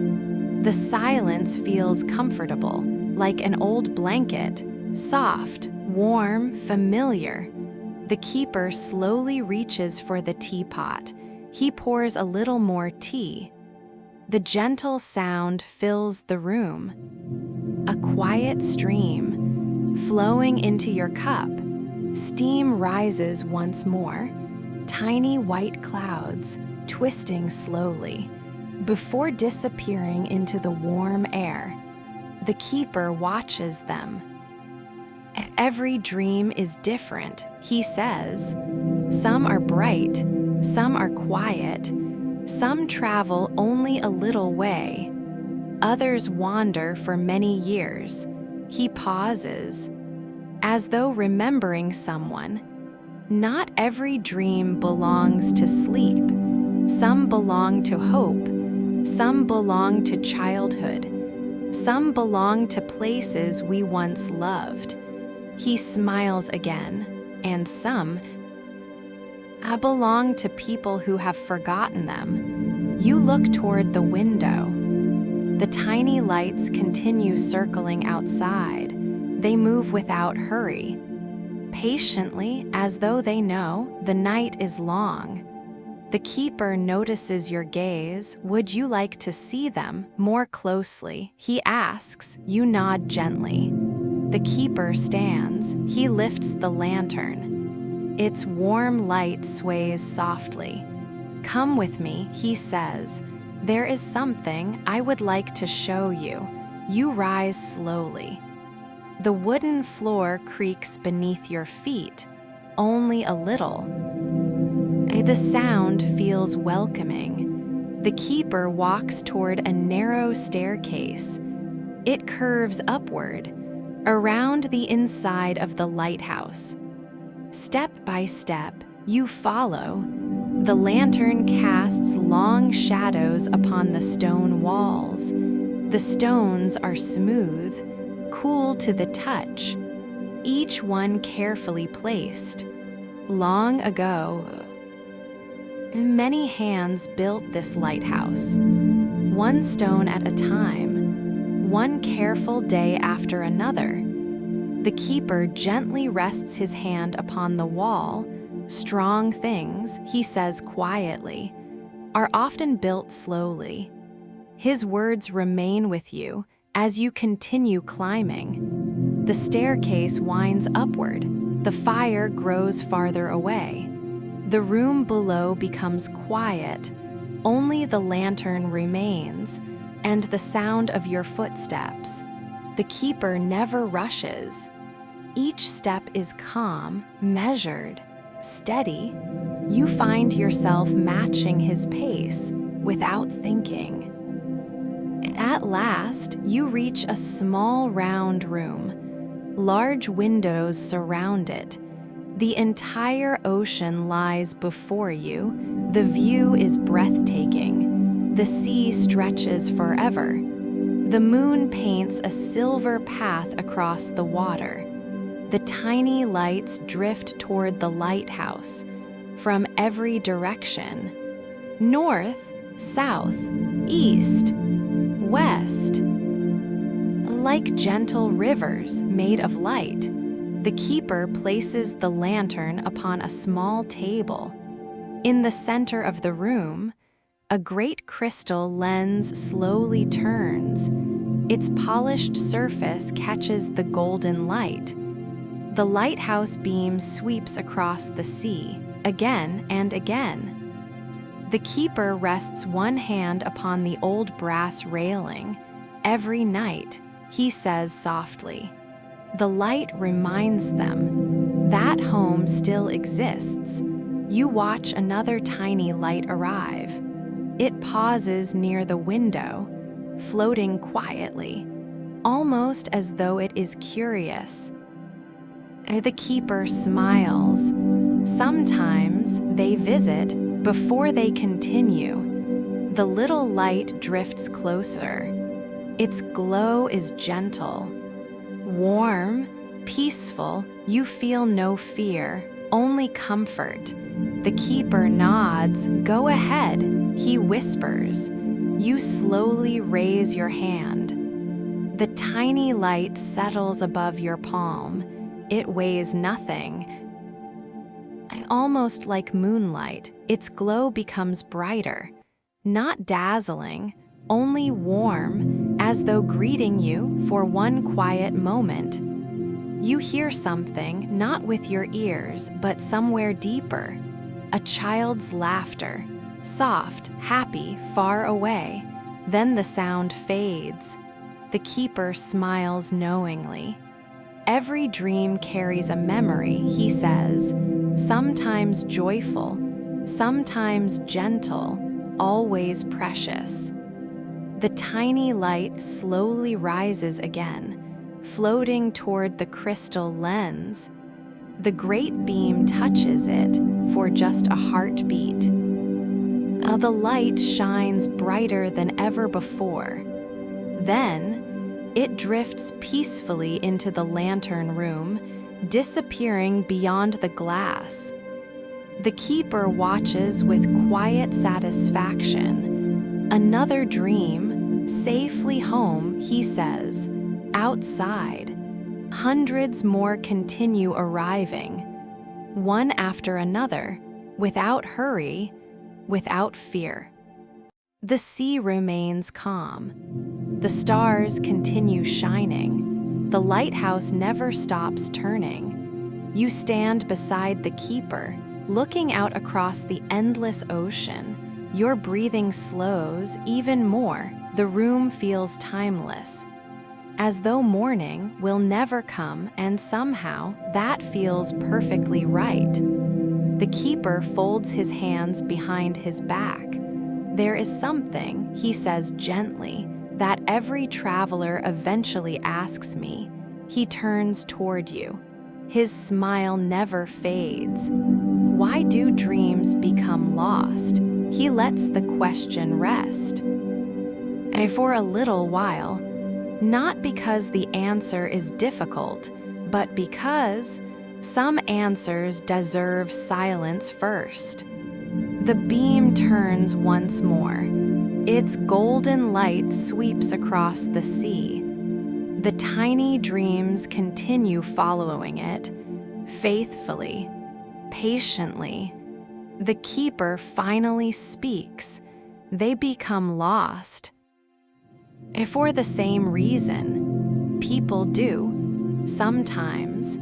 The silence feels comfortable, like an old blanket, soft, warm, familiar. The keeper slowly reaches for the teapot. He pours a little more tea. The gentle sound fills the room. A quiet stream flowing into your cup. Steam rises once more. Tiny white clouds twisting slowly before disappearing into the warm air. The keeper watches them. Every dream is different, he says. Some are bright, some are quiet, some travel only a little way. Others wander for many years. He pauses, as though remembering someone. Not every dream belongs to sleep. Some belong to hope. Some belong to childhood. Some belong to places we once loved. He smiles again, and some belong to people who have forgotten them. You look toward the window. The tiny lights continue circling outside. They move without hurry, patiently, as though they know the night is long. The keeper notices your gaze. Would you like to see them more closely? He asks. You nod gently. The keeper stands. He lifts the lantern. Its warm light sways softly. Come with me, he says. There is something I would like to show you. You rise slowly. The wooden floor creaks beneath your feet, only a little. The sound feels welcoming. The keeper walks toward a narrow staircase. It curves upward, around the inside of the lighthouse. Step by step, you follow. The lantern casts long shadows upon the stone walls. The stones are smooth, cool to the touch, each one carefully placed. Long ago, many hands built this lighthouse, one stone at a time, one careful day after another. The keeper gently rests his hand upon the wall. Strong things, he says quietly, are often built slowly. His words remain with you as you continue climbing. The staircase winds upward. The fire grows farther away. The room below becomes quiet. Only the lantern remains, and the sound of your footsteps. The keeper never rushes. Each step is calm, measured, steady. You find yourself matching his pace without thinking. At last, you reach a small round room. Large windows surround it. The entire ocean lies before you. The view is breathtaking. The sea stretches forever. The moon paints a silver path across the water. The tiny lights drift toward the lighthouse from every direction. North, south, east, west. Like gentle rivers made of light, The keeper places the lantern upon a small table. In the center of the room, a great crystal lens slowly turns. Its polished surface catches the golden light. The lighthouse beam sweeps across the sea, again and again. The keeper rests one hand upon the old brass railing. Every night, he says softly. The light reminds them that home still exists. You watch another tiny light arrive. It pauses near the window, floating quietly, almost as though it is curious. The keeper smiles. Sometimes they visit before they continue. The little light drifts closer. Its glow is gentle, warm, peaceful. You feel no fear, only comfort. The keeper nods. Go ahead, he whispers. You slowly raise your hand. The tiny light settles above your palm. It weighs nothing. Almost like moonlight, its glow becomes brighter, not dazzling, only warm, as though greeting you for one quiet moment. You hear something, not with your ears, but somewhere deeper. A child's laughter, soft, happy, far away. Then the sound fades. The keeper smiles knowingly. Every dream carries a memory, he says, sometimes joyful, sometimes gentle, always precious. The tiny light slowly rises again, floating toward the crystal lens. The great beam touches it for just a heartbeat. The light shines brighter than ever before. Then, it drifts peacefully into the lantern room, disappearing beyond the glass. The keeper watches with quiet satisfaction. Another dream, safely home, he says, outside. Hundreds more continue arriving, one after another, without hurry, without fear. The sea remains calm. The stars continue shining. The lighthouse never stops turning. You stand beside the keeper, looking out across the endless ocean. Your breathing slows even more. The room feels timeless, as though morning will never come, and somehow that feels perfectly right. The keeper folds his hands behind his back. There is something, he says gently, that every traveler eventually asks me. He turns toward you. His smile never fades. Why do dreams become lost? He lets the question rest. And for a little while, not because the answer is difficult, but because some answers deserve silence first. The beam turns once more. Its golden light sweeps across the sea. The tiny dreams continue following it, faithfully, patiently. The keeper finally speaks. They become lost. For the same reason, people do. Sometimes,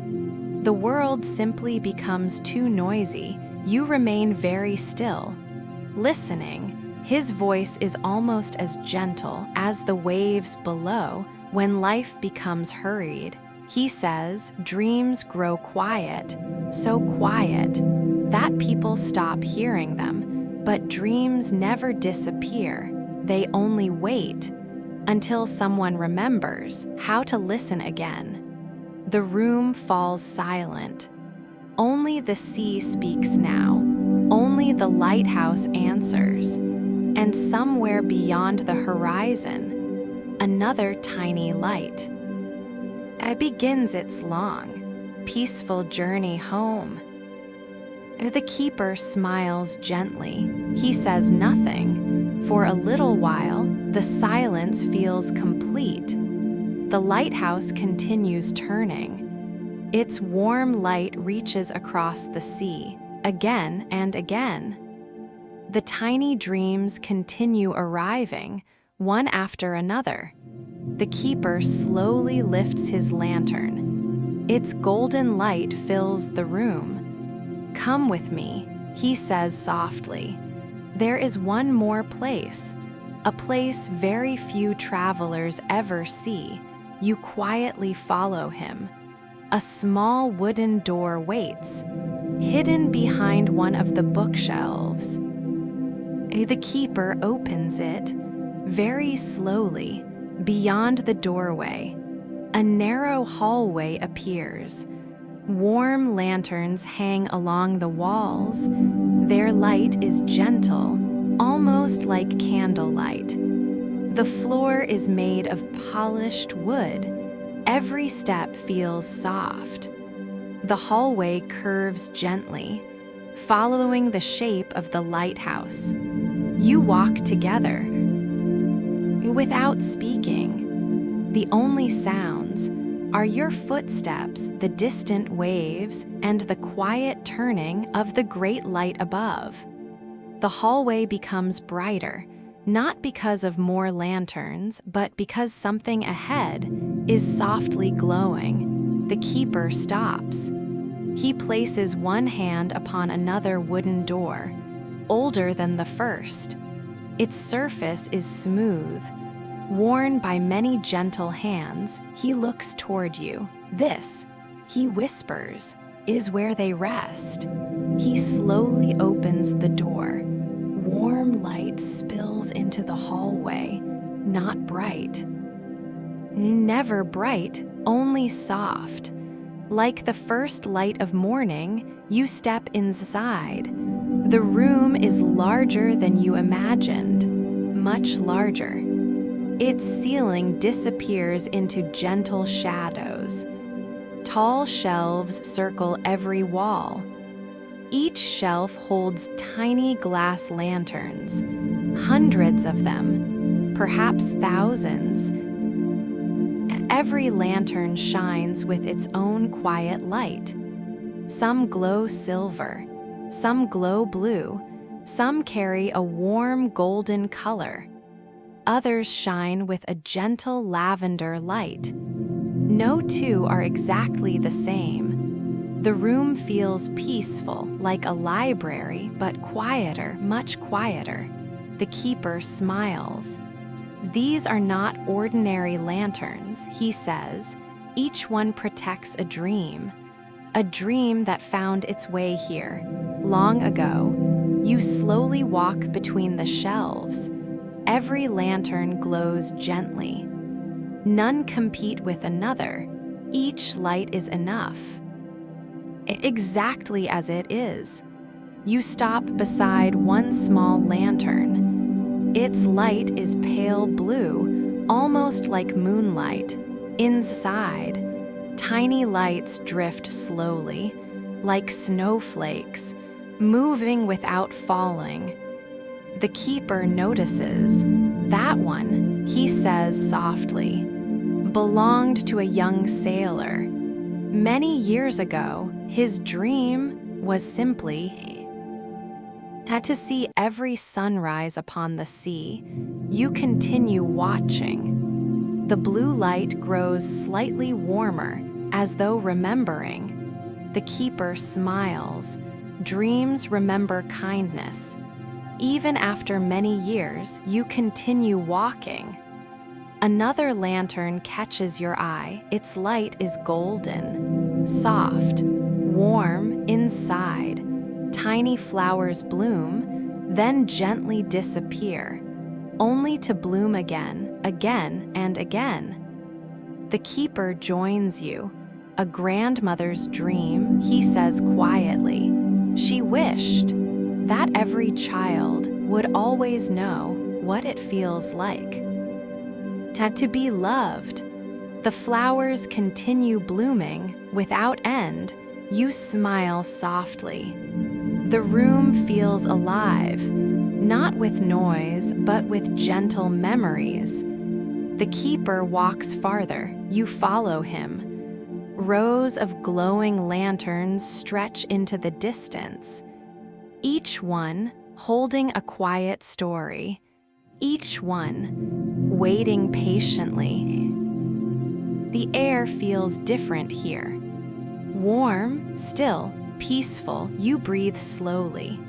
the world simply becomes too noisy. You remain very still, listening. His voice is almost as gentle as the waves below when life becomes hurried. He says, dreams grow quiet, so quiet that people stop hearing them. But dreams never disappear. They only wait until someone remembers how to listen again. The room falls silent. Only the sea speaks now. Only the lighthouse answers. And somewhere beyond the horizon, another tiny light. It begins its long, peaceful journey home. The keeper smiles gently. He says nothing. For a little while, the silence feels complete. The lighthouse continues turning. Its warm light reaches across the sea, again and again. The tiny dreams continue arriving, one after another. The keeper slowly lifts his lantern. Its golden light fills the room. "Come with me," he says softly. "There is one more place, a place very few travelers ever see." You quietly follow him. A small wooden door waits, hidden behind one of the bookshelves. The keeper opens it very slowly. Beyond the doorway, a narrow hallway appears. Warm lanterns hang along the walls. Their light is gentle, almost like candlelight. The floor is made of polished wood. Every step feels soft. The hallway curves gently, following the shape of the lighthouse. You walk together. Without speaking, the only sounds are your footsteps, the distant waves, and the quiet turning of the great light above. The hallway becomes brighter, not because of more lanterns, but because something ahead is softly glowing. The keeper stops. He places one hand upon another wooden door, older than the first. Its surface is smooth. Worn by many gentle hands, he looks toward you. "This," he whispers, "is where they rest." He slowly opens the door. Warm light spills into the hallway, not bright. Never bright, only soft. Like the first light of morning, you step inside. The room is larger than you imagined, much larger. Its ceiling disappears into gentle shadows. Tall shelves circle every wall. Each shelf holds tiny glass lanterns, hundreds of them, perhaps thousands. Every lantern shines with its own quiet light. Some glow silver, some glow blue, some carry a warm golden color. Others shine with a gentle lavender light. No two are exactly the same. The room feels peaceful, like a library, but quieter, much quieter. The keeper smiles. "These are not ordinary lanterns," he says. "Each one protects a dream that found its way here, long ago." You slowly walk between the shelves. Every lantern glows gently. None compete with another. Each light is enough. Exactly as it is. You stop beside one small lantern. Its light is pale blue, almost like moonlight. Inside, tiny lights drift slowly, like snowflakes, moving without falling. The keeper notices. "That one," he says softly, "belonged to a young sailor. Many years ago, his dream was simply to see every sunrise upon the sea." You continue watching. The blue light grows slightly warmer, as though remembering. The keeper smiles. Dreams remember kindness. Even after many years, you continue walking. Another lantern catches your eye. Its light is golden, soft, warm inside. Tiny flowers bloom, then gently disappear, only to bloom again, again and again. The keeper joins you. "A grandmother's dream," he says quietly. "She wished that every child would always know what it feels like to be loved." The flowers continue blooming without end. You smile softly. The room feels alive, not with noise, but with gentle memories. The keeper walks farther. You follow him. Rows of glowing lanterns stretch into the distance, each one holding a quiet story, each one waiting patiently. The air feels different here. Warm, still, peaceful, you breathe slowly.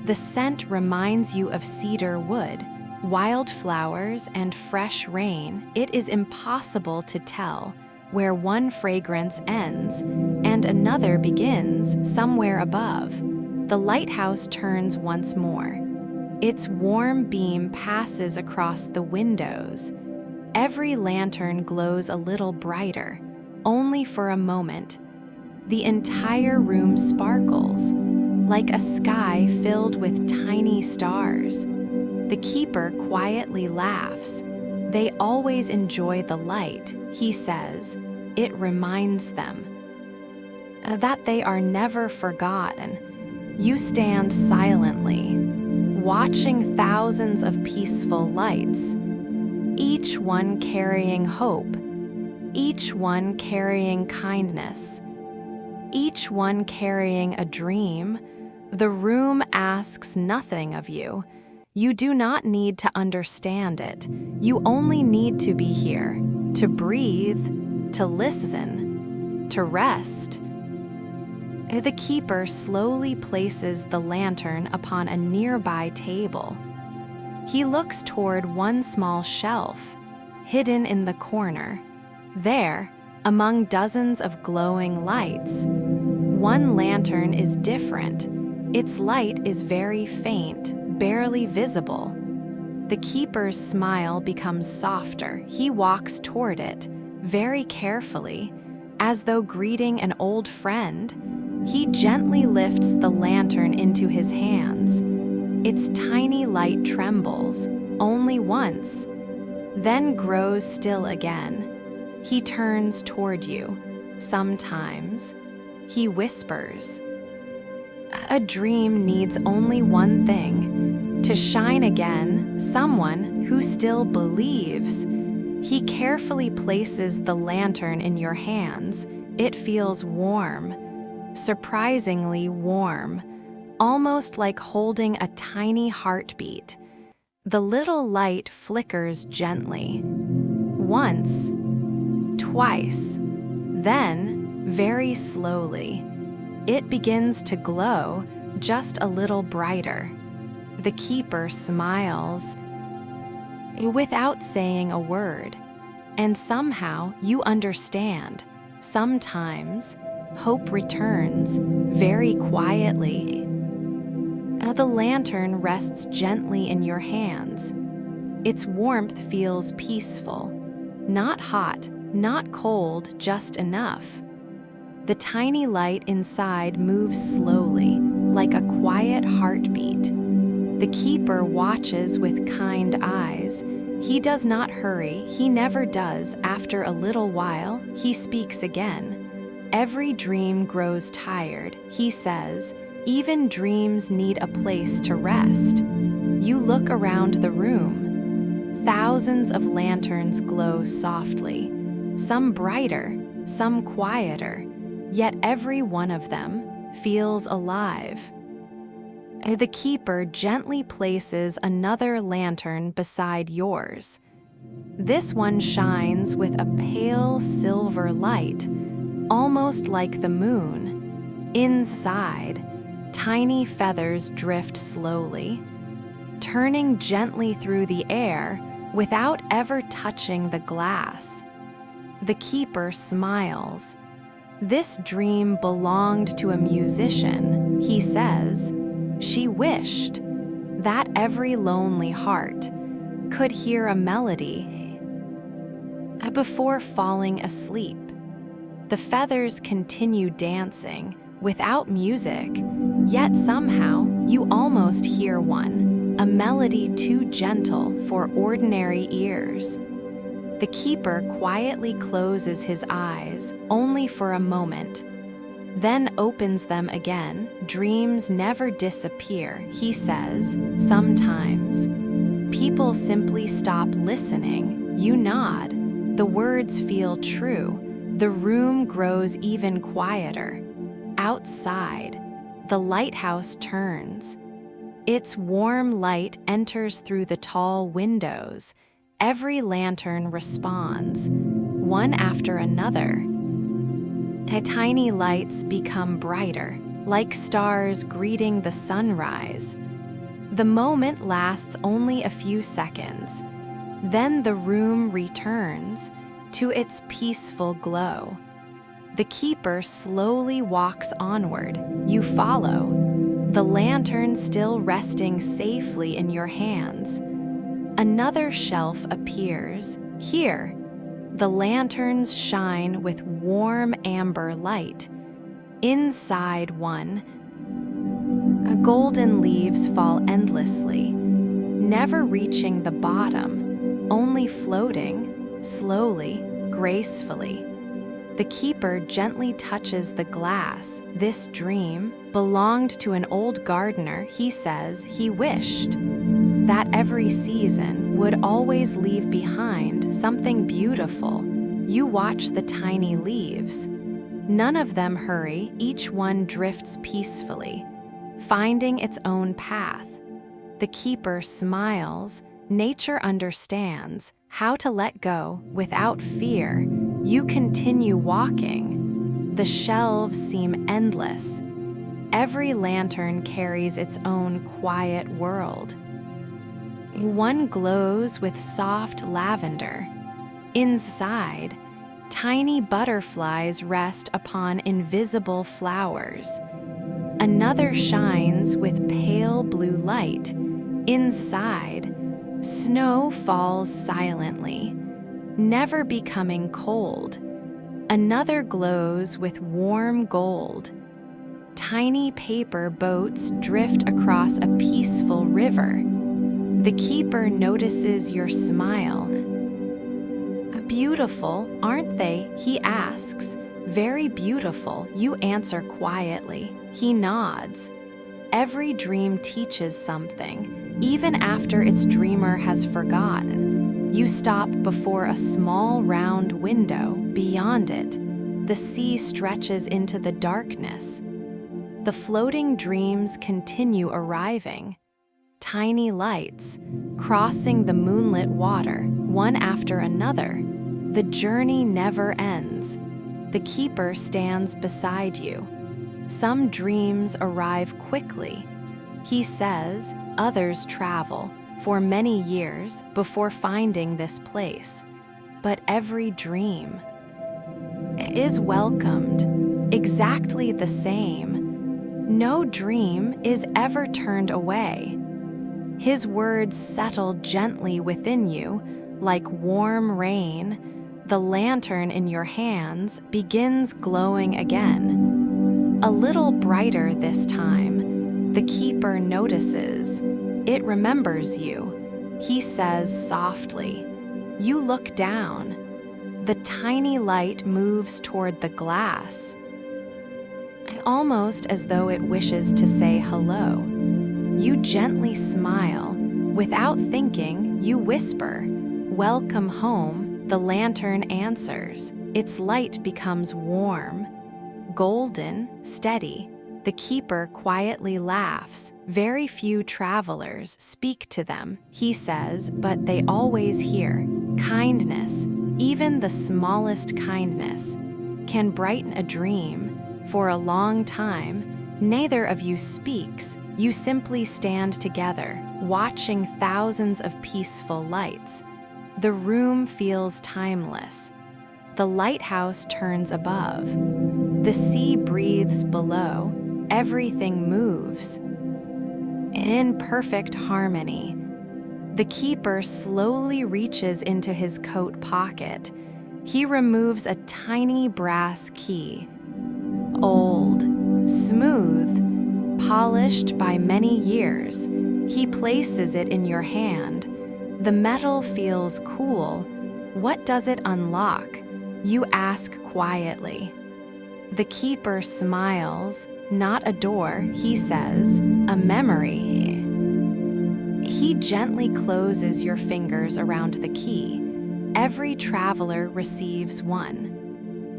The scent reminds you of cedar wood, wildflowers, and fresh rain. It is impossible to tell where one fragrance ends and another begins somewhere above. The lighthouse turns once more. Its warm beam passes across the windows. Every lantern glows a little brighter, only for a moment. The entire room sparkles, like a sky filled with tiny stars. The keeper quietly laughs. They always enjoy the light, he says. It reminds them that they are never forgotten. You stand silently, watching thousands of peaceful lights, each one carrying hope, each one carrying kindness, each one carrying a dream. The room asks nothing of you. You do not need to understand it. You only need to be here, to breathe, to listen, to rest. The keeper slowly places the lantern upon a nearby table. He looks toward one small shelf, hidden in the corner. There, among dozens of glowing lights, one lantern is different. Its light is very faint, barely visible. The keeper's smile becomes softer. He walks toward it, very carefully, as though greeting an old friend. He gently lifts the lantern into his hands. Its tiny light trembles, only once, then grows still again. He turns toward you. Sometimes, he whispers, "A dream needs only one thing, to shine again, someone who still believes." He carefully places the lantern in your hands. It feels warm, surprisingly warm, almost like holding a tiny heartbeat. The little light flickers gently. Once, twice, then, very slowly, it begins to glow just a little brighter. The keeper smiles without saying a word, and somehow you understand. Sometimes, hope returns very quietly. The lantern rests gently in your hands. Its warmth feels peaceful, not hot, not cold, just enough. The tiny light inside moves slowly, like a quiet heartbeat. The keeper watches with kind eyes. He does not hurry, he never does. After a little while, he speaks again. "Every dream grows tired," he says. "Even dreams need a place to rest." You look around the room. Thousands of lanterns glow softly, some brighter, some quieter, yet every one of them feels alive. The keeper gently places another lantern beside yours. This one shines with a pale silver light, almost like the moon. Inside, tiny feathers drift slowly, turning gently through the air without ever touching the glass. The keeper smiles. "This dream belonged to a musician," he says. "She wished that every lonely heart could hear a melody before falling asleep." The feathers continue dancing without music, yet somehow you almost hear one, a melody too gentle for ordinary ears. The keeper quietly closes his eyes, only for a moment, then opens them again. "Dreams never disappear," he says. "Sometimes people simply stop listening." You nod. The words feel true. The room grows even quieter. Outside, the lighthouse turns. Its warm light enters through the tall windows. Every lantern responds, one after another. Tiny lights become brighter, like stars greeting the sunrise. The moment lasts only a few seconds. Then the room returns to its peaceful glow. The keeper slowly walks onward. You follow, the lantern still resting safely in your hands. Another shelf appears. Here, the lanterns shine with warm amber light. Inside one, golden leaves fall endlessly, never reaching the bottom, only floating, slowly, gracefully. The keeper gently touches the glass. This dream belonged to an old gardener. He says he wished that every season would always leave behind something beautiful. You watch the tiny leaves. None of them hurry, each one drifts peacefully, finding its own path. The keeper smiles. Nature understands how to let go without fear. You continue walking. The shelves seem endless. Every lantern carries its own quiet world. One glows with soft lavender. Inside, tiny butterflies rest upon invisible flowers. Another shines with pale blue light. Inside, snow falls silently, never becoming cold. Another glows with warm gold. Tiny paper boats drift across a peaceful river. The keeper notices your smile. Beautiful, aren't they? He asks. Very beautiful, you answer quietly. He nods. Every dream teaches something, even after its dreamer has forgotten. You stop before a small round window. Beyond it, the sea stretches into the darkness. The floating dreams continue arriving. Tiny lights, crossing the moonlit water, one after another. The journey never ends. The keeper stands beside you. Some dreams arrive quickly. He says others travel for many years before finding this place. But every dream is welcomed exactly the same. No dream is ever turned away. His words settle gently within you, like warm rain. The lantern in your hands begins glowing again. A little brighter this time. The keeper notices. It remembers you. He says softly. You look down. The tiny light moves toward the glass, almost as though it wishes to say hello. You gently smile. Without thinking, you whisper, "Welcome home." The lantern answers. Its light becomes warm, golden, steady. The keeper quietly laughs. Very few travelers speak to them, he says, but they always hear. Kindness, even the smallest kindness, can brighten a dream. For a long time, neither of you speaks. You simply stand together, watching thousands of peaceful lights. The room feels timeless. The lighthouse turns above. The sea breathes below. Everything moves in perfect harmony. The keeper slowly reaches into his coat pocket. He removes a tiny brass key. Old, smooth, polished by many years. He places it in your hand. The metal feels cool. What does it unlock? You ask quietly. The keeper smiles. Not a door, he says, a memory. He gently closes your fingers around the key. Every traveler receives one.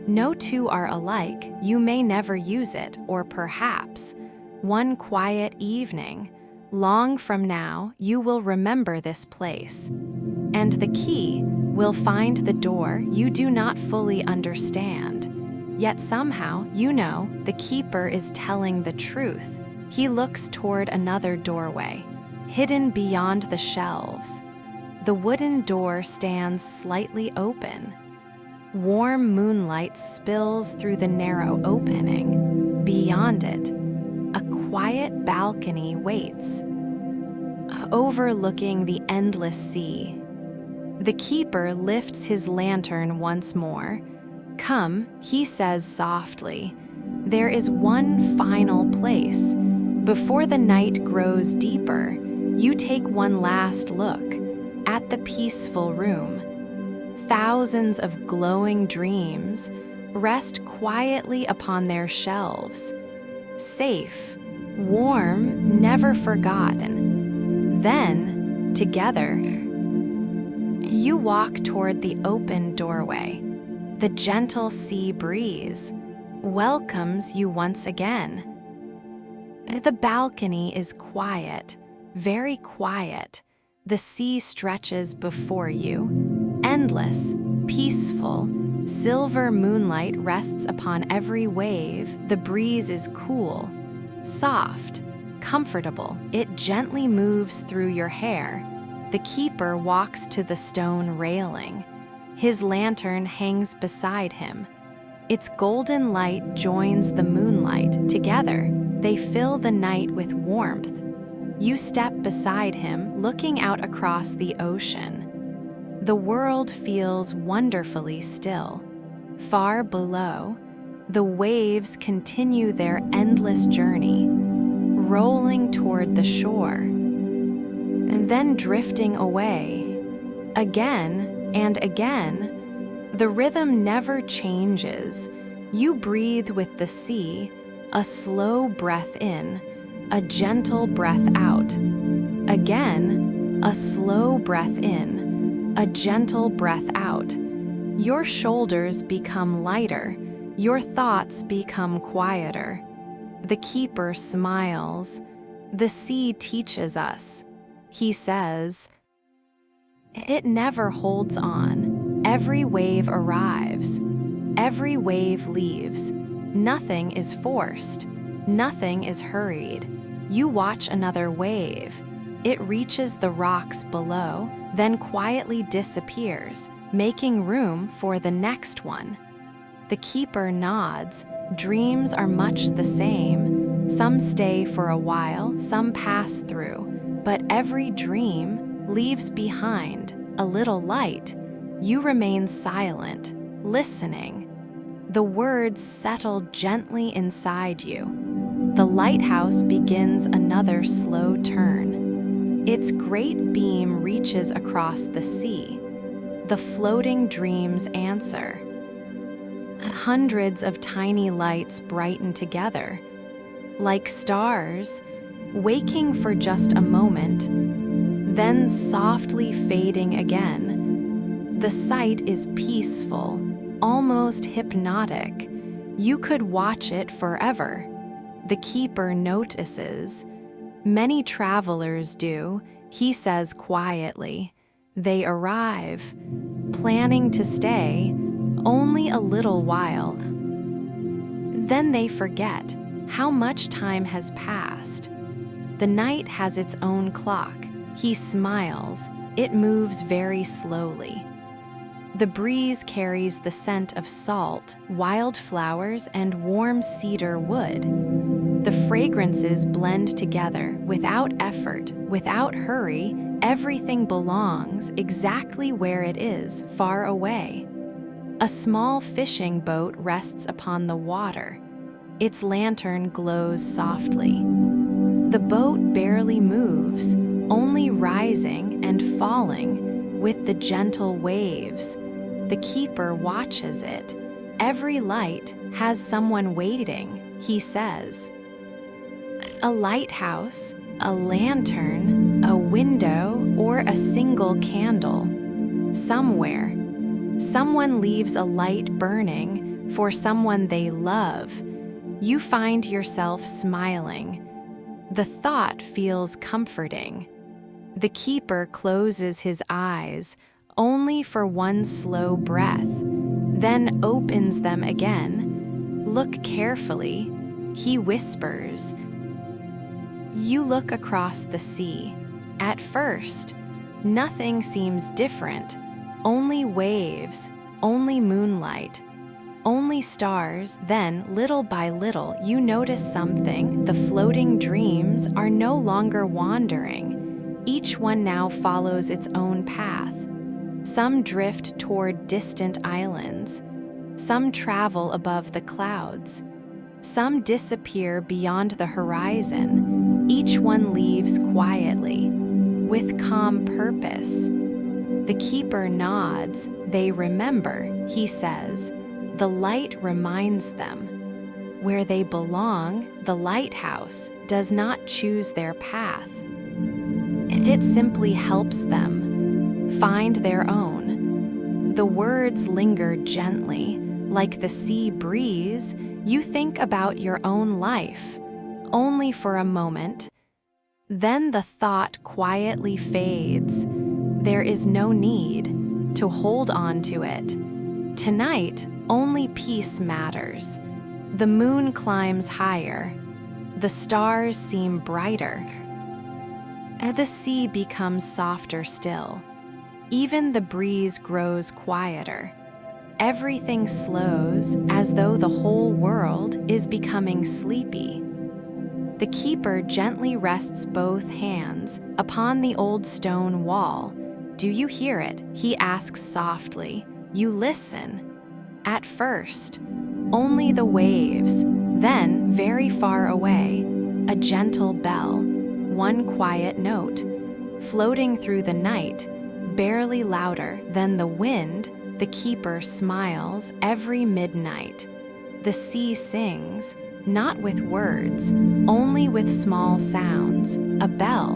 No two are alike, you may never use it, or perhaps, one quiet evening, long from now, you will remember this place. And the key will find the door you do not fully understand. Yet somehow, you know, the keeper is telling the truth. He looks toward another doorway, hidden beyond the shelves. The wooden door stands slightly open. Warm moonlight spills through the narrow opening. Beyond it, a quiet balcony waits, overlooking the endless sea. The keeper lifts his lantern once more. "Come," he says softly. "There is one final place. Before the night grows deeper, you take one last look at the peaceful room. Thousands of glowing dreams rest quietly upon their shelves. Safe, warm, never forgotten. Then, together, you walk toward the open doorway. The gentle sea breeze welcomes you once again. The balcony is quiet, very quiet. The sea stretches before you, endless, peaceful. Silver moonlight rests upon every wave. The breeze is cool, soft, comfortable. It gently moves through your hair. The keeper walks to the stone railing. His lantern hangs beside him. Its golden light joins the moonlight. Together, they fill the night with warmth. You step beside him, looking out across the ocean. The world feels wonderfully still. Far below, the waves continue their endless journey, rolling toward the shore, and then drifting away. Again and again, the rhythm never changes. You breathe with the sea, a slow breath in, a gentle breath out. Again, a slow breath in, a gentle breath out. Your shoulders become lighter, your thoughts become quieter. The keeper smiles. The sea teaches us. He says, "It never holds on. Every wave arrives. Every wave leaves. Nothing is forced. Nothing is hurried. You watch another wave. It reaches the rocks below, then quietly disappears, making room for the next one." The keeper nods. Dreams are much the same. Some stay for a while, some pass through, but every dream leaves behind a little light. You remain silent, listening. The words settle gently inside you. The lighthouse begins another slow turn. Its great beam reaches across the sea. The floating dreams answer. Hundreds of tiny lights brighten together, like stars, waking for just a moment, then softly fading again. The sight is peaceful, almost hypnotic. You could watch it forever. The keeper notices. Many travelers do, he says quietly. They arrive, planning to stay only a little while. Then they forget how much time has passed. The night has its own clock. He smiles. It moves very slowly. The breeze carries the scent of salt, wildflowers, and warm cedar wood. The fragrances blend together without effort, without hurry. Everything belongs exactly where it is, far away. A small fishing boat rests upon the water. Its lantern glows softly. The boat barely moves, only rising and falling with the gentle waves. The keeper watches it. Every light has someone waiting, he says. A lighthouse, a lantern, a window, or a single candle. Somewhere, someone leaves a light burning, for someone they love, you find yourself smiling. The thought feels comforting. The keeper closes his eyes only for one slow breath, then opens them again. Look carefully, he whispers. You look across the sea. At first, nothing seems different. Only waves, only moonlight, only stars. Then, little by little, you notice something. The floating dreams are no longer wandering. Each one now follows its own path. Some drift toward distant islands. Some travel above the clouds. Some disappear beyond the horizon. Each one leaves quietly, with calm purpose. The keeper nods. They remember, he says. The light reminds them. Where they belong, the lighthouse does not choose their path. It simply helps them find their own. The words linger gently, like the sea breeze. You think about your own life, only for a moment. Then the thought quietly fades. There is no need to hold on to it. Tonight, only peace matters. The moon climbs higher. The stars seem brighter. The sea becomes softer still. Even the breeze grows quieter. Everything slows as though the whole world is becoming sleepy. The keeper gently rests both hands upon the old stone wall. Do you hear it? He asks softly. You listen. At first, only the waves, then very far away, a gentle bell, one quiet note, floating through the night, barely louder than the wind. The keeper smiles every midnight. The sea sings, not with words, only with small sounds, a bell,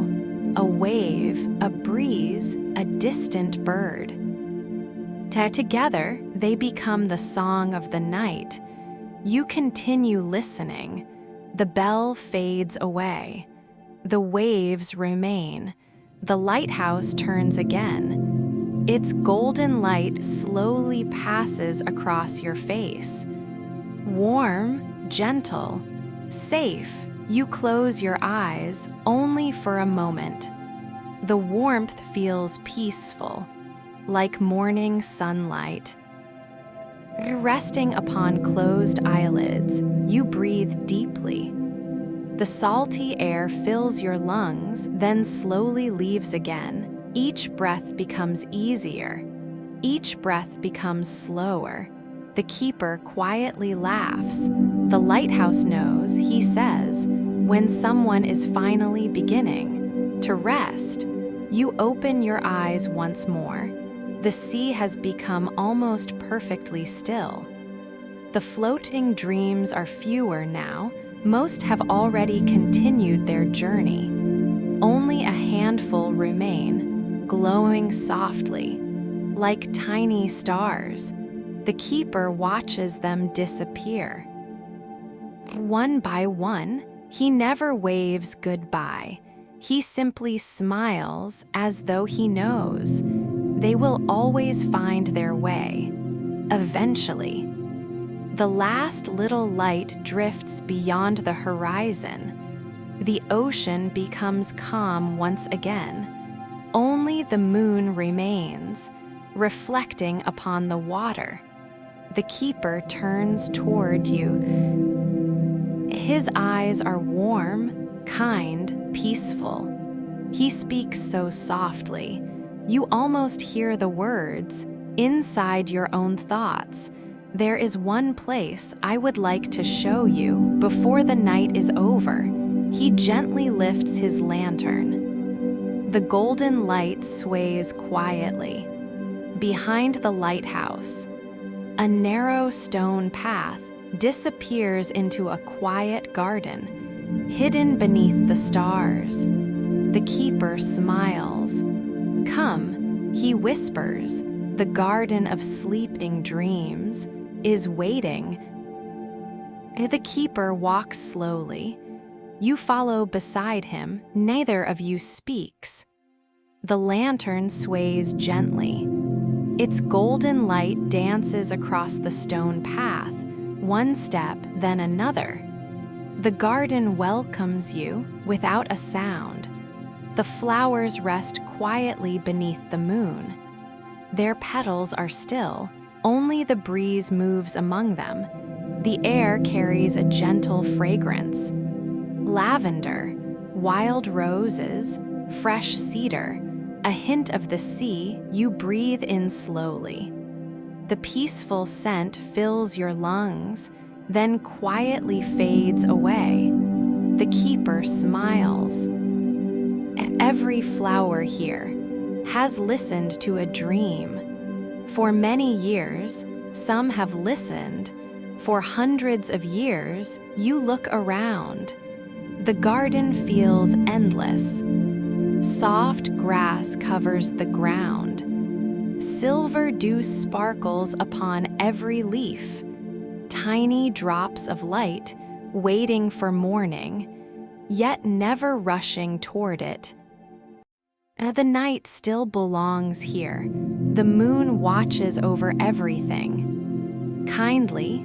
a wave, a breeze, a distant bird. Together, they become the song of the night. You continue listening. The bell fades away. The waves remain. The lighthouse turns again. Its golden light slowly passes across your face. Warm, gentle, safe. You close your eyes only for a moment. The warmth feels peaceful, like morning sunlight. Resting upon closed eyelids, you breathe deeply. The salty air fills your lungs, then slowly leaves again. Each breath becomes easier. Each breath becomes slower. The keeper quietly laughs. The lighthouse knows, he says, when someone is finally beginning to rest. You open your eyes once more. The sea has become almost perfectly still. The floating dreams are fewer now. Most have already continued their journey. Only a handful remain, glowing softly, like tiny stars. The keeper watches them disappear. One by one, he never waves goodbye. He simply smiles as though he knows they will always find their way. Eventually, the last little light drifts beyond the horizon. The ocean becomes calm once again. Only the moon remains, reflecting upon the water. The keeper turns toward you. His eyes are warm, kind, peaceful. He speaks so softly. You almost hear the words inside your own thoughts. There is one place I would like to show you before the night is over. He gently lifts his lantern. The golden light sways quietly. Behind the lighthouse, a narrow stone path disappears into a quiet garden, hidden beneath the stars. The keeper smiles. Come, he whispers, the garden of sleeping dreams is waiting. The keeper walks slowly. You follow beside him, neither of you speaks. The lantern sways gently. Its golden light dances across the stone path, one step, then another. The garden welcomes you without a sound. The flowers rest quietly beneath the moon. Their petals are still, only the breeze moves among them. The air carries a gentle fragrance. Lavender, wild roses, fresh cedar, a hint of the sea you breathe in slowly. The peaceful scent fills your lungs, then quietly fades away. The keeper smiles. Every flower here has listened to a dream. For many years, some have listened. For hundreds of years, you look around. The garden feels endless. Soft grass covers the ground. Silver dew sparkles upon every leaf. Tiny drops of light waiting for morning, yet never rushing toward it. The night still belongs here. The moon watches over everything. Kindly,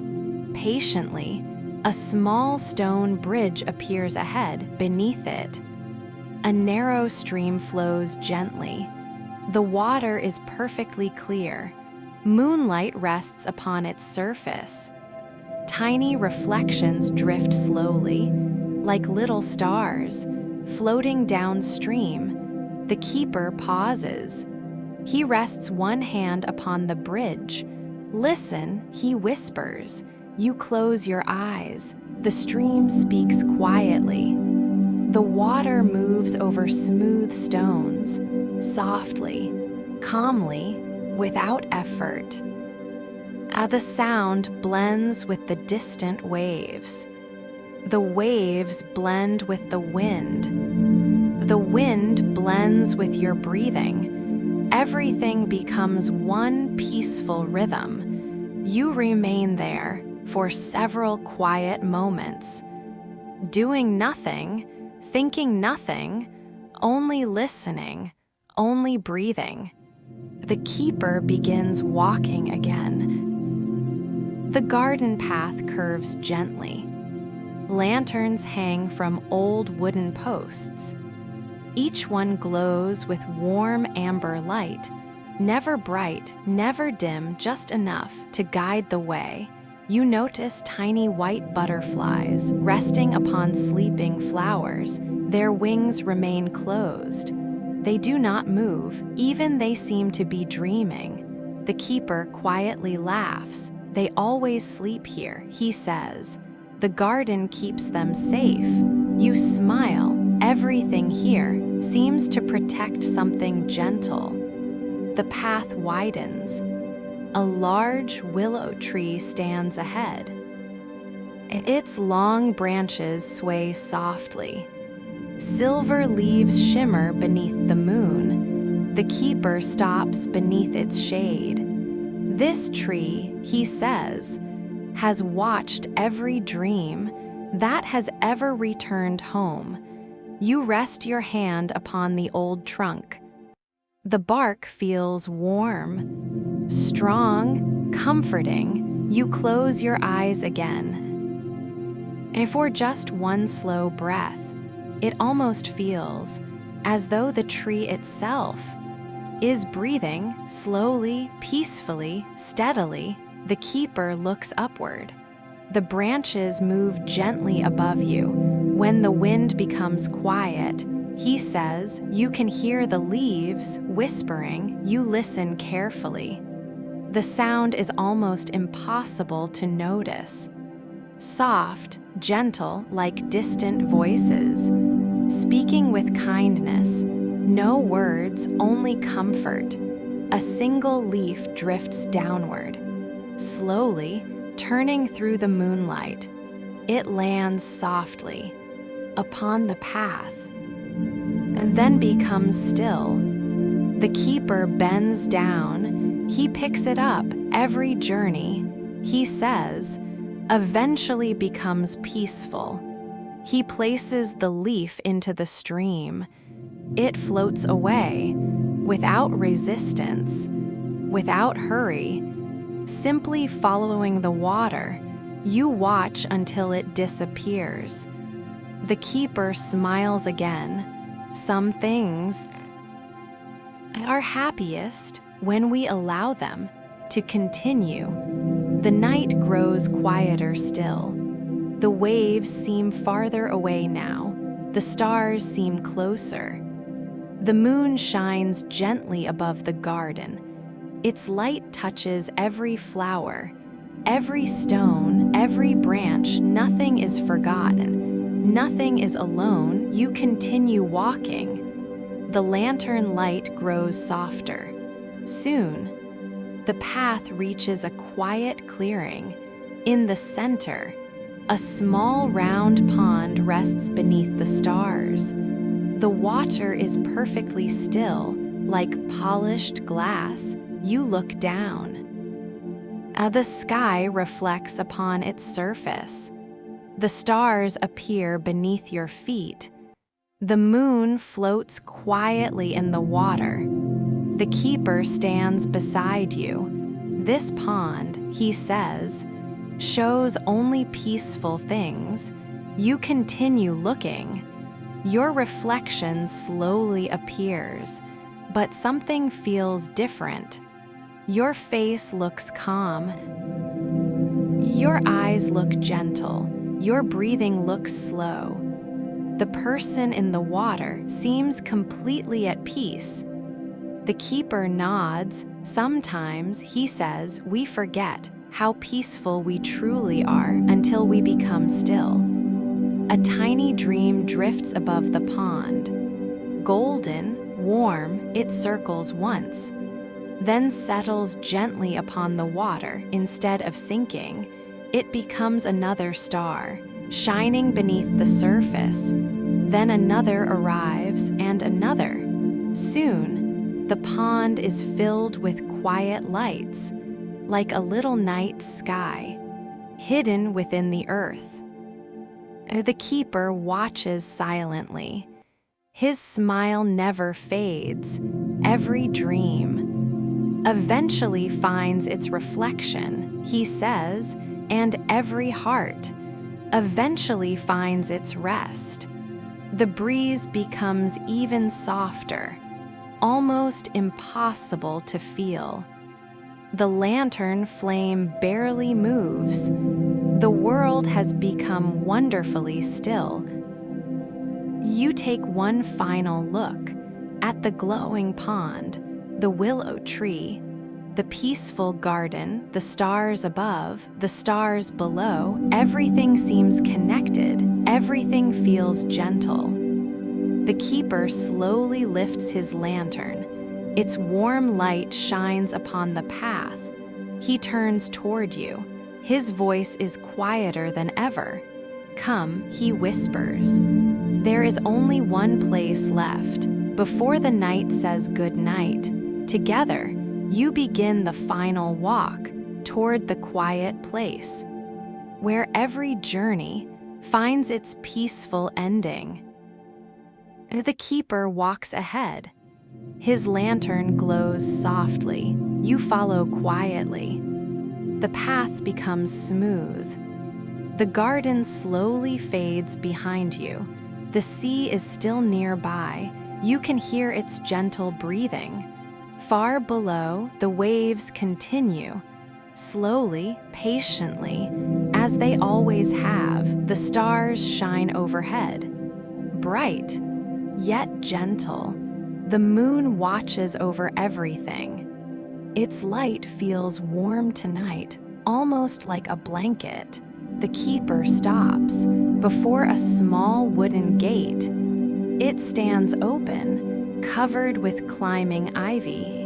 patiently, a small stone bridge appears ahead. Beneath it, a narrow stream flows gently. The water is perfectly clear. Moonlight rests upon its surface. Tiny reflections drift slowly, like little stars, floating downstream. The keeper pauses. He rests one hand upon the bridge. Listen, he whispers. You close your eyes. The stream speaks quietly. The water moves over smooth stones, softly, calmly, without effort. The sound blends with the distant waves. The waves blend with the wind. The wind blends with your breathing. Everything becomes one peaceful rhythm. You remain there for several quiet moments, doing nothing, thinking nothing, only listening, only breathing. The keeper begins walking again. The garden path curves gently. Lanterns hang from old wooden posts. Each one glows with warm amber light, never bright, never dim, just enough to guide the way. You notice tiny white butterflies resting upon sleeping flowers. Their wings remain closed. They do not move, even they seem to be dreaming. The keeper quietly laughs. They always sleep here, he says. The garden keeps them safe. You smile. Everything here seems to protect something gentle. The path widens. A large willow tree stands ahead. Its long branches sway softly. Silver leaves shimmer beneath the moon. The keeper stops beneath its shade. This tree, he says, has watched every dream that has ever returned home. You rest your hand upon the old trunk. The bark feels warm, strong, comforting. You close your eyes again. And for just one slow breath, it almost feels as though the tree itself is breathing slowly, peacefully, steadily. The keeper looks upward. The branches move gently above you. When the wind becomes quiet, he says, you can hear the leaves whispering. You listen carefully. The sound is almost impossible to notice. Soft, gentle, like distant voices, speaking with kindness. No words, only comfort. A single leaf drifts downward. Slowly, turning through the moonlight, it lands softly upon the path and then becomes still. The keeper bends down. He picks it up. Every journey he says, eventually becomes peaceful. He places the leaf into the stream. It floats away, without resistance, without hurry, simply following the water. You watch until it disappears. The keeper smiles again. Some things are happiest when we allow them to continue. The night grows quieter still. The waves seem farther away now. The stars seem closer. The moon shines gently above the garden. Its light touches every flower, every stone, every branch. Nothing is forgotten. Nothing is alone. You continue walking. The lantern light grows softer. Soon, the path reaches a quiet clearing. In the center, a small round pond rests beneath the stars. The water is perfectly still, like polished glass. You look down. The sky reflects upon its surface. The stars appear beneath your feet. The moon floats quietly in the water. The keeper stands beside you. This pond, he says, shows only peaceful things. You continue looking. Your reflection slowly appears, but something feels different. Your face looks calm. Your eyes look gentle. Your breathing looks slow. The person in the water seems completely at peace. The keeper nods. Sometimes, he says, we forget how peaceful we truly are until we become still. A tiny dream drifts above the pond. Golden, warm, it circles once, then settles gently upon the water. Instead of sinking, it becomes another star, shining beneath the surface. Then another arrives, and another. Soon, the pond is filled with quiet lights, like a little night sky, hidden within the earth. The keeper watches silently. His smile never fades. Every dream eventually finds its reflection, he says, and every heart eventually finds its rest. The breeze becomes even softer, almost impossible to feel. The lantern flame barely moves. The world has become wonderfully still. You take one final look at the glowing pond, the willow tree, the peaceful garden, the stars above, the stars below. Everything seems connected. Everything feels gentle. The keeper slowly lifts his lantern. Its warm light shines upon the path. He turns toward you. His voice is quieter than ever. Come, he whispers. There is only one place left. Before the night says good night, together, you begin the final walk toward the quiet place, where every journey finds its peaceful ending. The keeper walks ahead. His lantern glows softly. You follow quietly. The path becomes smooth. The garden slowly fades behind you. The sea is still nearby. You can hear its gentle breathing. Far below, the waves continue. Slowly, patiently, as they always have, the stars shine overhead. Bright, yet gentle, the moon watches over everything. Its light feels warm tonight, almost like a blanket. The keeper stops before a small wooden gate. It stands open, covered with climbing ivy.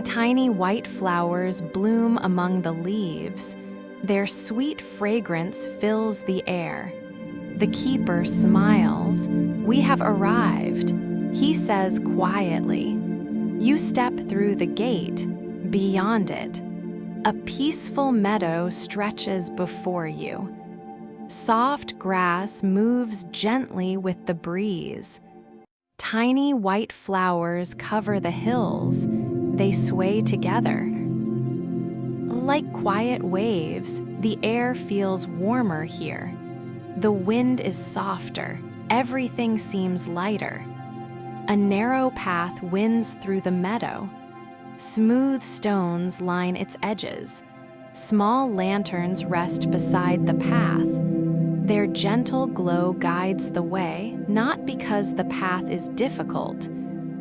Tiny white flowers bloom among the leaves. Their sweet fragrance fills the air. The keeper smiles. We have arrived, he says quietly. You step through the gate. Beyond it, A peaceful meadow stretches before you. Soft grass moves gently with the breeze. Tiny white flowers cover the hills. They sway together. Like quiet waves, the air feels warmer here. The wind is softer. Everything seems lighter. A narrow path winds through the meadow. Smooth stones line its edges. Small lanterns rest beside the path. Their gentle glow guides the way, not because the path is difficult,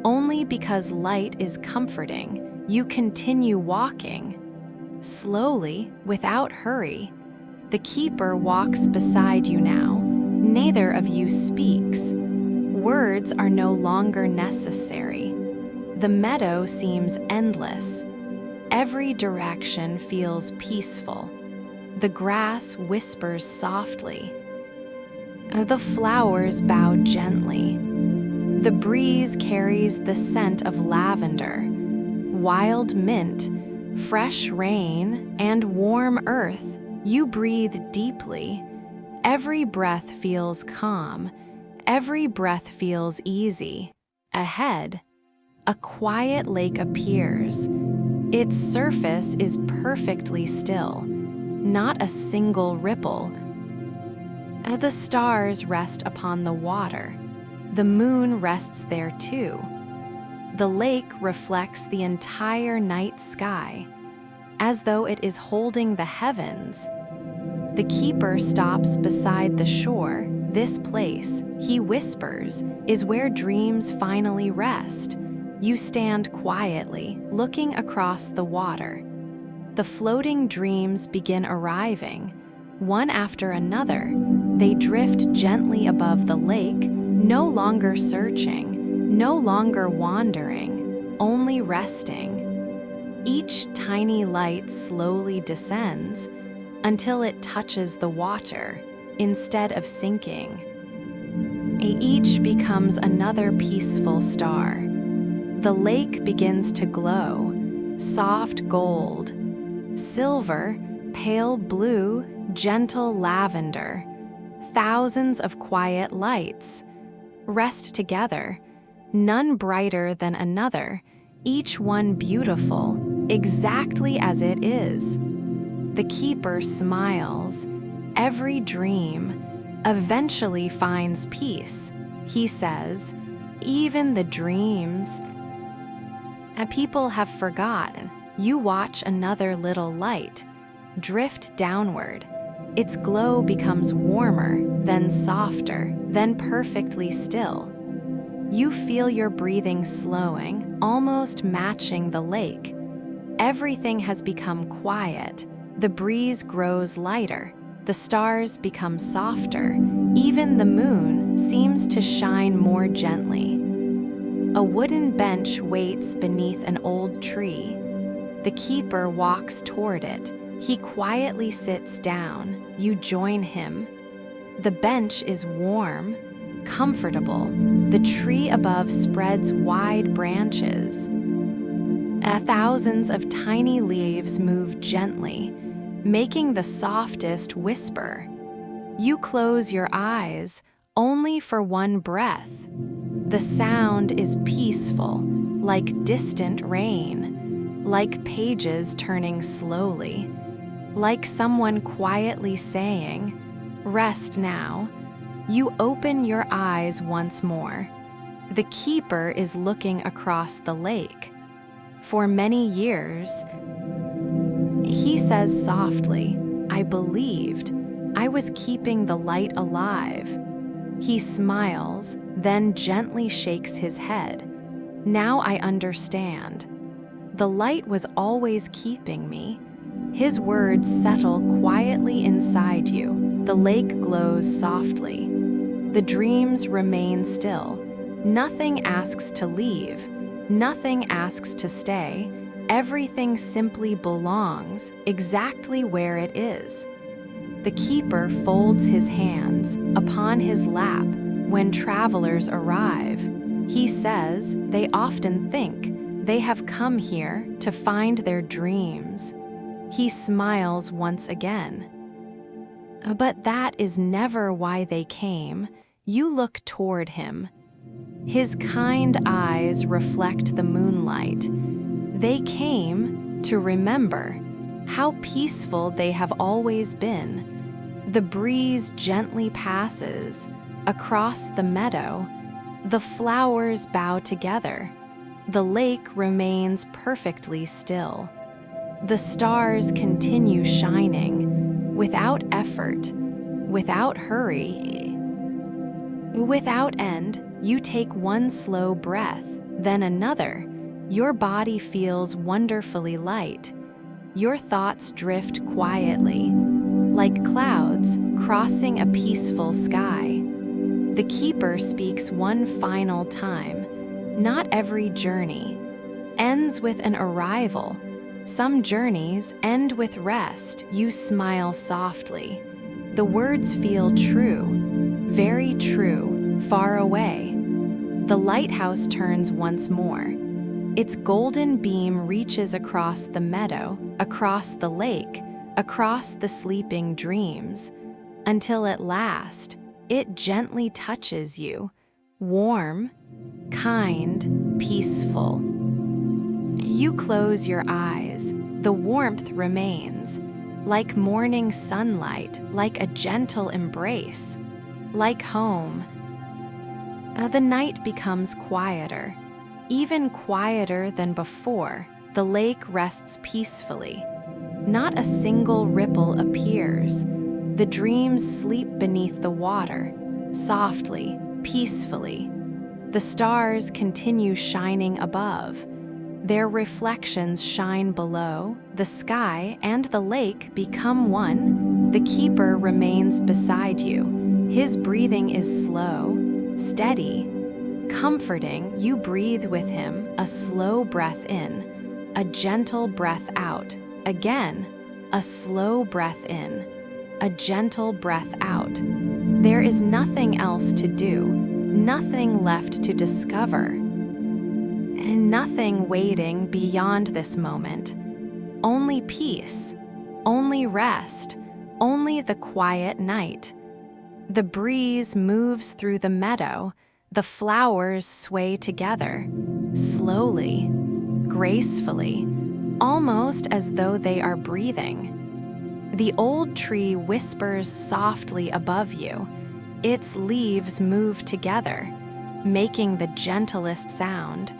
only because light is comforting. You continue walking. Slowly, without hurry. The keeper walks beside you now. Neither of you speaks. Words are no longer necessary. The meadow seems endless. Every direction feels peaceful. The grass whispers softly. The flowers bow gently. The breeze carries the scent of lavender, wild mint, fresh rain, and warm earth. You breathe deeply. Every breath feels calm. Every breath feels easy. Ahead, a quiet lake appears. Its surface is perfectly still, not a single ripple. The stars rest upon the water. The moon rests there too. The lake reflects the entire night sky, as though it is holding the heavens. The keeper stops beside the shore. This place, he whispers, is where dreams finally rest. You stand quietly, looking across the water. The floating dreams begin arriving. One after another, they drift gently above the lake, no longer searching, no longer wandering, only resting. Each tiny light slowly descends until it touches the water instead of sinking. Each becomes another peaceful star. The lake begins to glow, soft gold, silver, pale blue, gentle lavender. Thousands of quiet lights rest together, none brighter than another, each one beautiful, exactly as it is. The keeper smiles. Every dream eventually finds peace. He says, even the dreams. People have forgotten. You watch another little light drift downward. Its glow becomes warmer, then softer, then perfectly still. You feel your breathing slowing, almost matching the lake. Everything has become quiet. The breeze grows lighter. The stars become softer. Even the moon seems to shine more gently. A wooden bench waits beneath an old tree. The keeper walks toward it. He quietly sits down. You join him. The bench is warm, comfortable. The tree above spreads wide branches. Thousands of tiny leaves move gently, making the softest whisper. You close your eyes, only for one breath. The sound is peaceful, like distant rain, like pages turning slowly, like someone quietly saying, "Rest now." You open your eyes once more. The keeper is looking across the lake. For many years, he says softly, "I believed I was keeping the light alive." He smiles, then gently shakes his head. "Now I understand. The light was always keeping me." His words settle quietly inside you. The lake glows softly. The dreams remain still. Nothing asks to leave. Nothing asks to stay. Everything simply belongs exactly where it is. The keeper folds his hands upon his lap when travelers arrive. He says they often think they have come here to find their dreams. He smiles once again. But that is never why they came. You look toward him. His kind eyes reflect the moonlight. They came to remember how peaceful they have always been. The breeze gently passes across the meadow. The flowers bow together. The lake remains perfectly still. The stars continue shining without effort, without hurry. Without end, you take one slow breath, then another. Your body feels wonderfully light. Your thoughts drift quietly, like clouds crossing a peaceful sky. The keeper speaks one final time. Not every journey ends with an arrival. Some journeys end with rest. You smile softly. The words feel true, very true, far away. The lighthouse turns once more. Its golden beam reaches across the meadow, across the lake, across the sleeping dreams, until at last it gently touches you, warm, kind, peaceful. You close your eyes. The warmth remains, like morning sunlight, like a gentle embrace, like home. The night becomes quieter, even quieter than before. The lake rests peacefully. Not a single ripple appears. The dreams sleep beneath the water, softly, peacefully. The stars continue shining above. Their reflections shine below. The sky and the lake become one. The keeper remains beside you. His breathing is slow, steady, comforting. You breathe with him, a slow breath in, a gentle breath out. Again, a slow breath in, a gentle breath out. There is nothing else to do, nothing left to discover, and nothing waiting beyond this moment. Only peace, only rest, only the quiet night. The breeze moves through the meadow. The flowers sway together, slowly, gracefully, almost as though they are breathing. The old tree whispers softly above you. Its leaves move together, making the gentlest sound.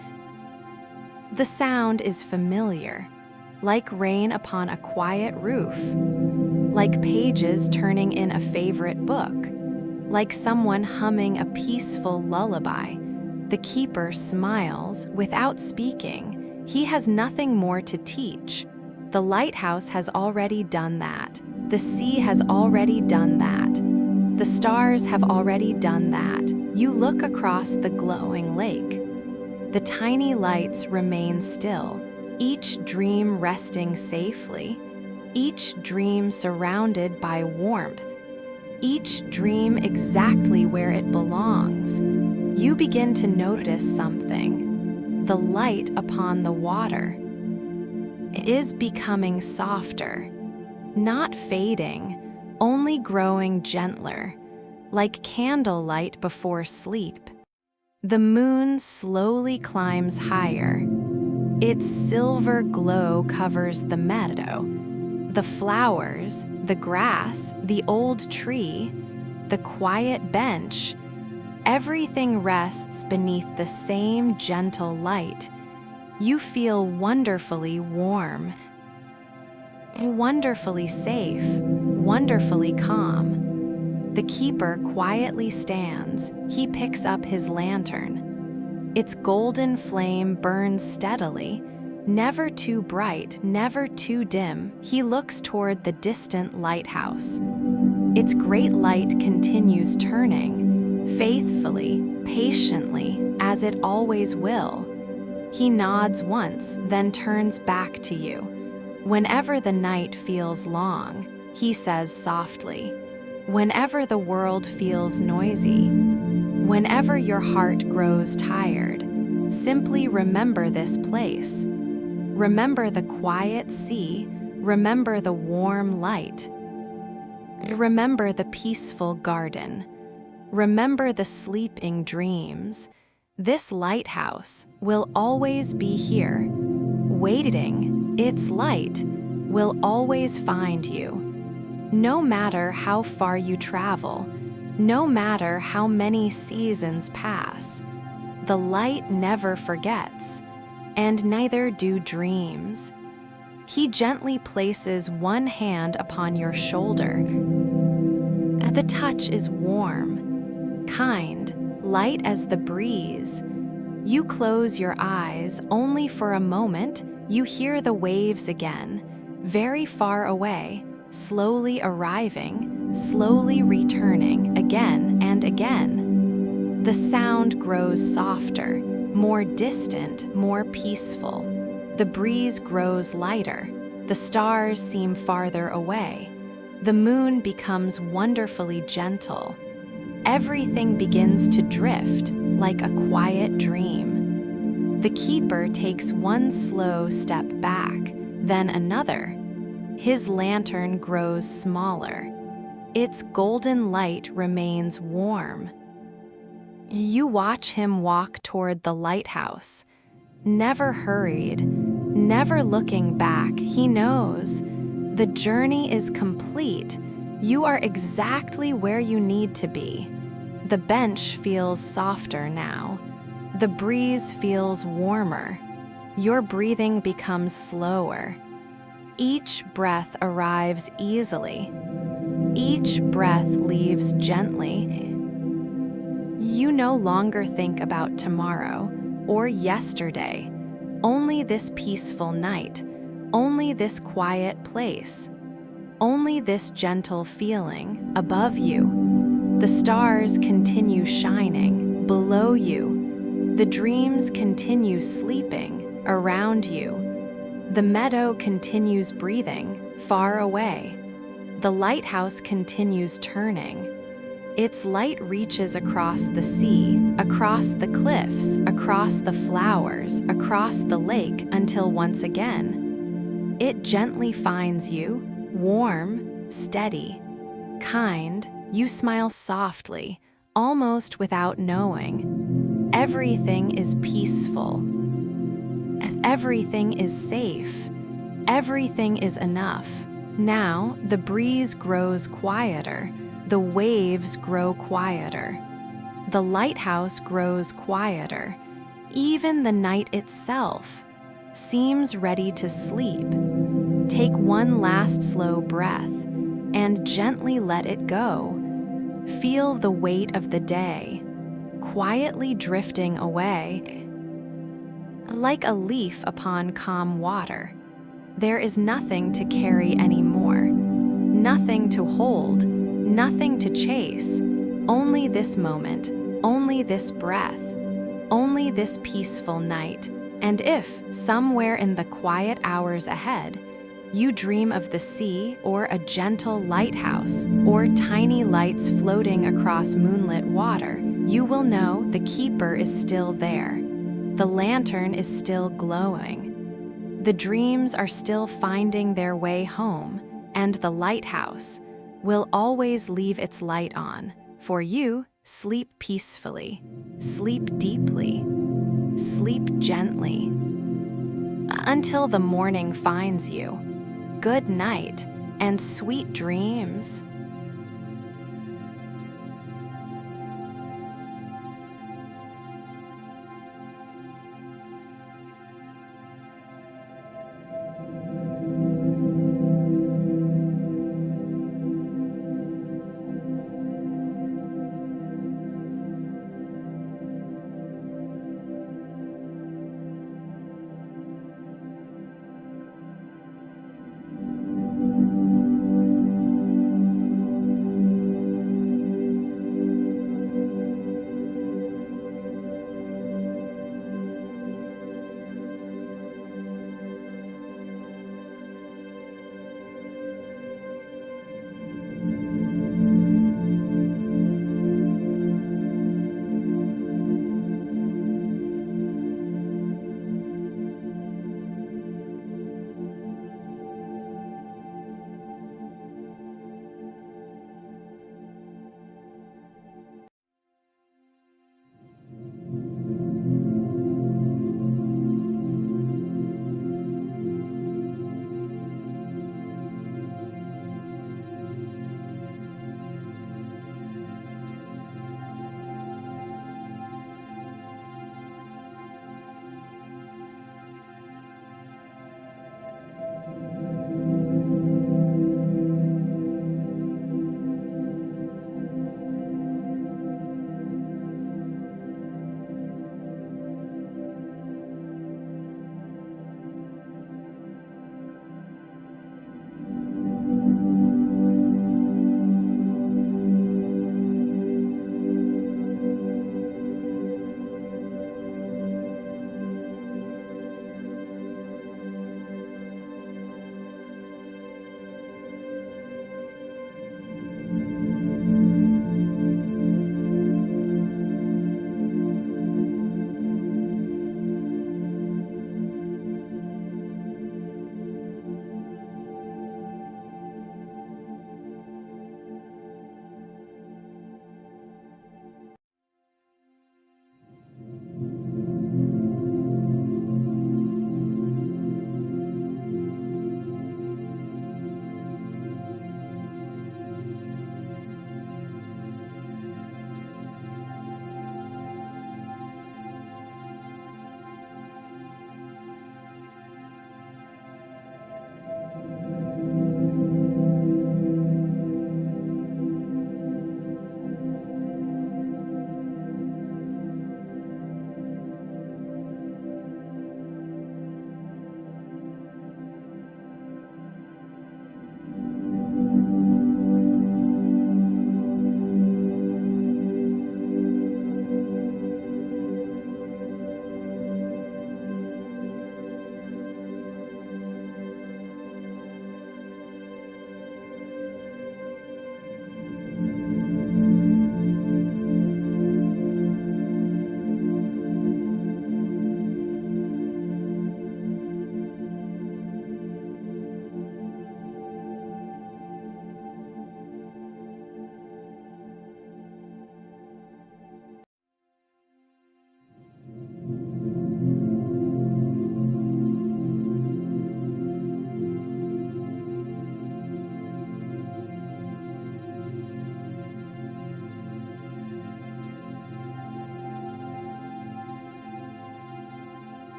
The sound is familiar, like rain upon a quiet roof, like pages turning in a favorite book, like someone humming a peaceful lullaby. The keeper smiles without speaking. He has nothing more to teach. The lighthouse has already done that. The sea has already done that. The stars have already done that. You look across the glowing lake. The tiny lights remain still, each dream resting safely, each dream surrounded by warmth, each dream exactly where it belongs. You begin to notice something. The light upon the water is becoming softer, not fading, only growing gentler, like candlelight before sleep. The moon slowly climbs higher. Its silver glow covers the meadow, the flowers, the grass, the old tree, the quiet bench. Everything rests beneath the same gentle light. You feel wonderfully warm, wonderfully safe, wonderfully calm. The keeper quietly stands. He picks up his lantern. Its golden flame burns steadily, never too bright, never too dim. He looks toward the distant lighthouse. Its great light continues turning, faithfully, patiently, as it always will. He nods once, then turns back to you. Whenever the night feels long, he says softly, whenever the world feels noisy, whenever your heart grows tired, simply remember this place. Remember the quiet sea, Remember the warm light. Remember the peaceful garden. Remember the sleeping dreams. This lighthouse will always be here, waiting. Its light will always find you. No matter how far you travel, no matter how many seasons pass, the light never forgets, and neither do dreams. He gently places one hand upon your shoulder. The touch is warm, kind, light as the breeze. You close your eyes only for a moment. You hear the waves again, very far away, slowly arriving, slowly returning again and again. The sound grows softer, more distant, more peaceful. The breeze grows lighter. The stars seem farther away. The moon becomes wonderfully gentle. Everything begins to drift like a quiet dream. The keeper takes one slow step back, then another. His lantern grows smaller. Its golden light remains warm. You watch him walk toward the lighthouse. Never hurried, never looking back. He knows the journey is complete. You are exactly where you need to be. The bench feels softer now. The breeze feels warmer. Your breathing becomes slower. Each breath arrives easily. Each breath leaves gently. You no longer think about tomorrow or yesterday. Only this peaceful night. Only this quiet place. Only this gentle feeling above you. The stars continue shining below you. The dreams continue sleeping around you. The meadow continues breathing far away. The lighthouse continues turning. Its light reaches across the sea, across the cliffs, across the flowers, across the lake, until once again, it gently finds you, warm, steady, kind. You smile softly, almost without knowing. Everything is peaceful. Everything is safe. Everything is enough. Now, the breeze grows quieter. The waves grow quieter. The lighthouse grows quieter. Even the night itself seems ready to sleep. Take one last slow breath and gently let it go. Feel the weight of the day quietly drifting away. Like a leaf upon calm water, there is nothing to carry anymore, nothing to hold, nothing to chase, only this moment, only this breath, only this peaceful night. And if, somewhere in the quiet hours ahead, you dream of the sea or a gentle lighthouse or tiny lights floating across moonlit water, you will know the keeper is still there. The lantern is still glowing. The dreams are still finding their way home, and the lighthouse will always leave its light on. For you, sleep peacefully, sleep deeply, sleep gently, until the morning finds you. Good night and sweet dreams.